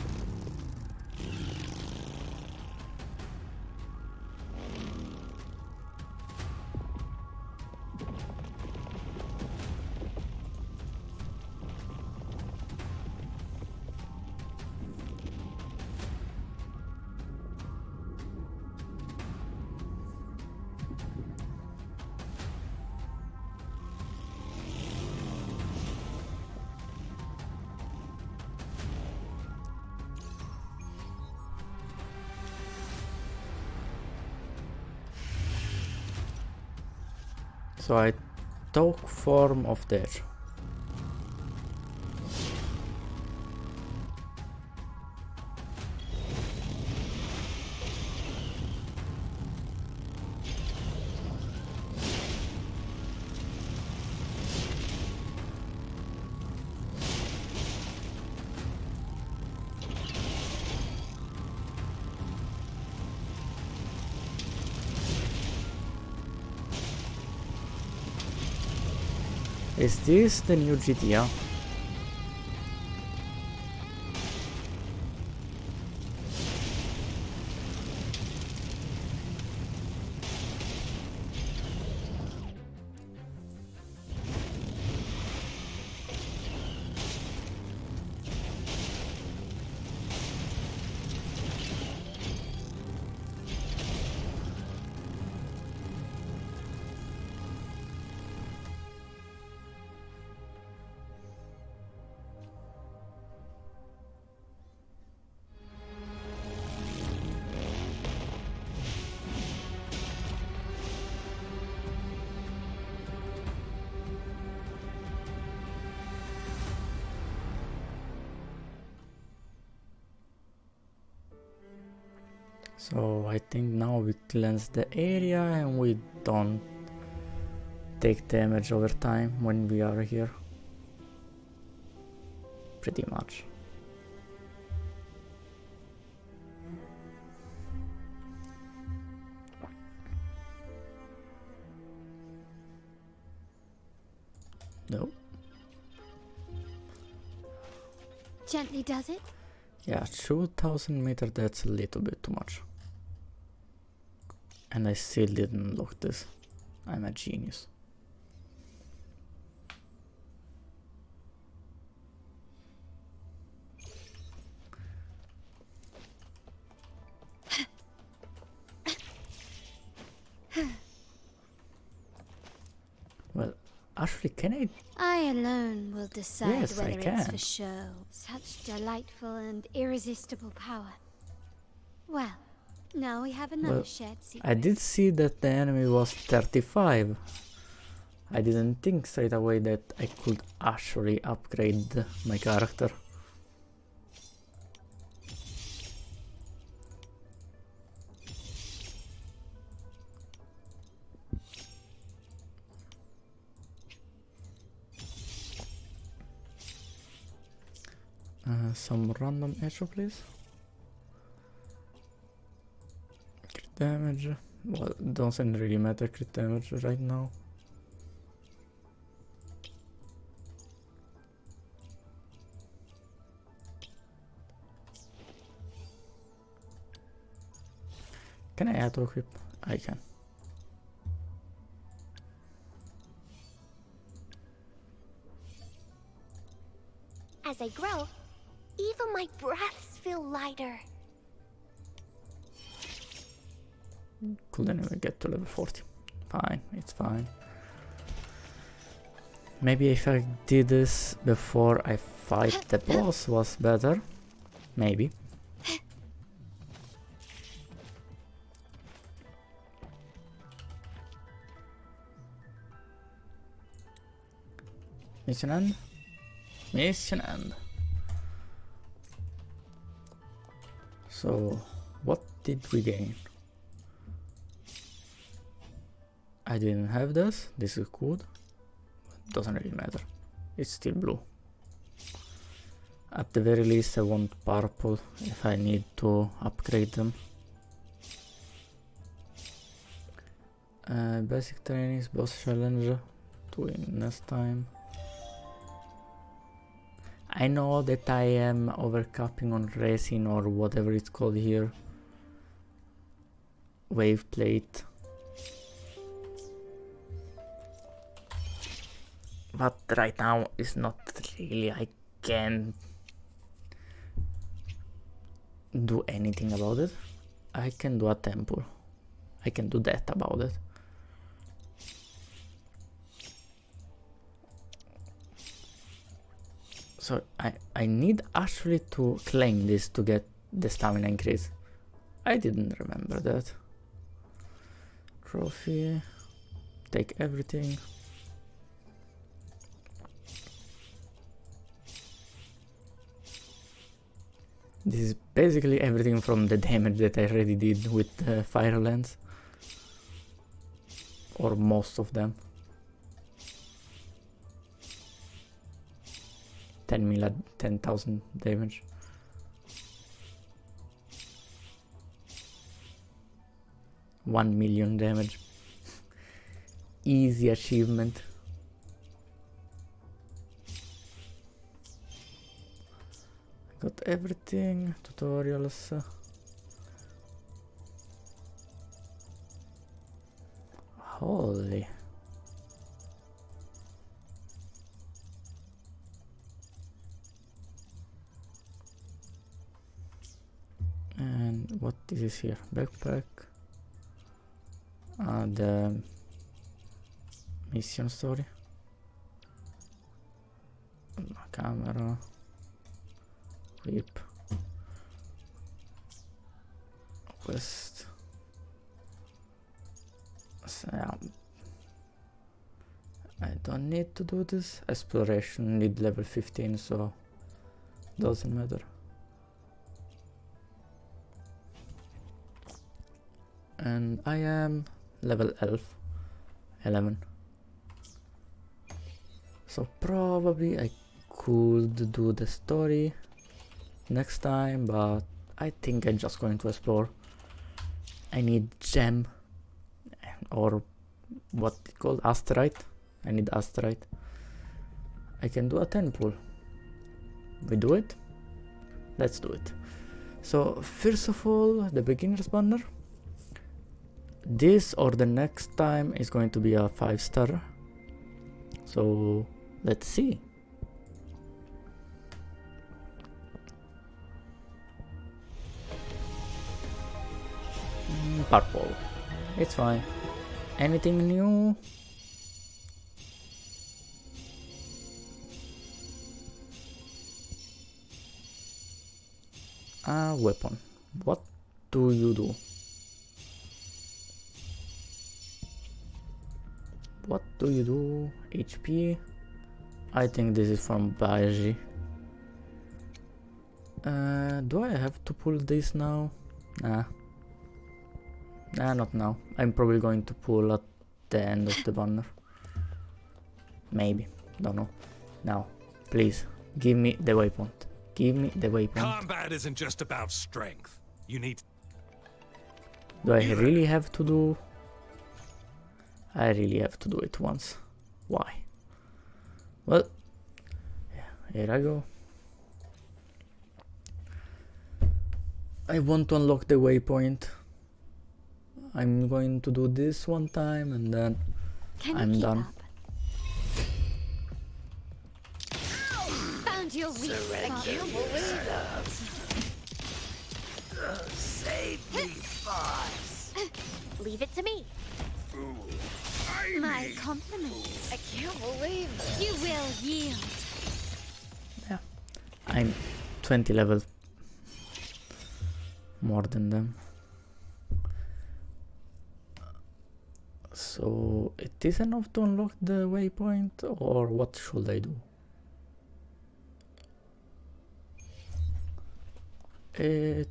Speaker 1: So I took form of there. Is this the new GTA? So I think now we cleanse the area and we don't take damage over time when we are here. Pretty much. No.
Speaker 17: Gently does it?
Speaker 1: Yeah, 2000 meters, that's a little bit too much. And I still didn't look this. I'm a genius. Well, actually, can I?
Speaker 17: I alone will decide
Speaker 1: Yes, I
Speaker 17: whether it's
Speaker 1: can.
Speaker 17: for show. Such delightful and irresistible power. Well, now we have another
Speaker 1: Well,
Speaker 17: shared secret.
Speaker 1: I did see that the enemy was 35. I didn't think straight away that I could actually upgrade my character. Some random echo, please. Crit damage. Well, doesn't really matter crit damage right now. Can I auto equip? I can.
Speaker 7: As I grow, even my breaths feel lighter.
Speaker 1: Couldn't even get to level 40. Fine, it's fine. Maybe if I did this before I fight the boss was better. Maybe. Mission end? Mission end. So, what did we gain? I didn't have this. This is good. Doesn't really matter. It's still blue. At the very least I want purple if I need to upgrade them. Basic trainings, boss challenge, doing next time. I know that I am overcapping on resin or whatever it's called here. Wave plate. But right now is not really, I can't do anything about it. I can do a temple. I can do that about it. So I need actually to claim this to get the stamina increase. I didn't remember that. Trophy. Take everything. This is basically everything from the damage that I already did with Fire Lance. Or most of them. 10,000 damage. $1 million damage. Easy achievement. Got everything, tutorials. Holy. And what is this here? Backpack. The mission story. Camera. Whip. Quest. So, yeah. I don't need to do this. Exploration need level 15, so doesn't matter. And I am level 11. So probably I could do the story next time, but I think I'm just going to explore. I need gem or what it called, asteroid. I need asteroid. I can do a temple. We do it? Let's do it. So first of all, the beginner's banner. This or the next time is going to be a 5-star. So let's see. Purple. It's fine. Anything new? A weapon. What do you do? What do you do? HP. I think this is from Baji. Do I have to pull this now? Nah. Nah, not now. I'm probably going to pull at the end of the banner. Maybe. Don't know. Now, please, give me the waypoint. Give me the waypoint.
Speaker 10: Combat isn't just about strength. You need...
Speaker 1: Do I really have to do... I really have to do it once. Why? Well, yeah, here I go. I want to unlock the waypoint. I'm going to do this one time and then I'm done.
Speaker 17: Found Find your weak spot.
Speaker 10: Save me, boss.
Speaker 7: Leave it to me.
Speaker 17: My compliments.
Speaker 12: I can't believe it.
Speaker 17: You will yield.
Speaker 1: Yeah, I'm 20 levels more than them. So it is enough to unlock the waypoint, or what should I do? It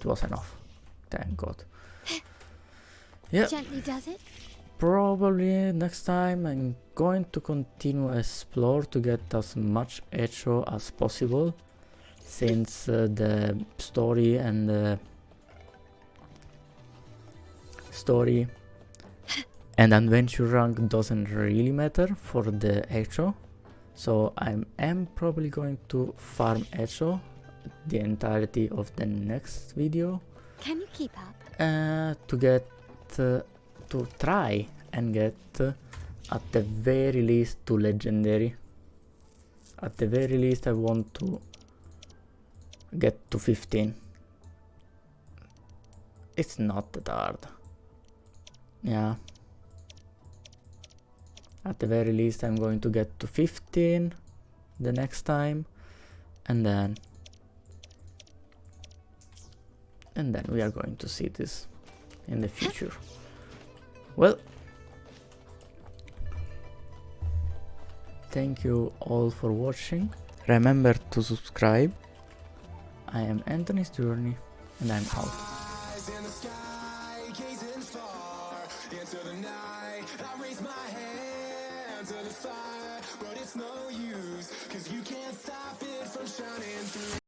Speaker 1: was enough. Thank God. Yeah.
Speaker 17: Gently does it.
Speaker 1: Probably next time I'm going to continue explore to get as much echo as possible, since the story and adventure rank doesn't really matter for the echo. So I am probably going to farm echo the entirety of the next video.
Speaker 17: Can you keep up?
Speaker 1: To get to try and get at the very least to legendary. At the very least I want to get to 15. It's not that hard. Yeah. At the very least I'm going to get to 15 the next time, and then we are going to see this in the future. Well, thank you all for watching. Remember to subscribe. I am Anthony's Journey, and I'm out. But it's no use, 'cause you can't stop it from shining through.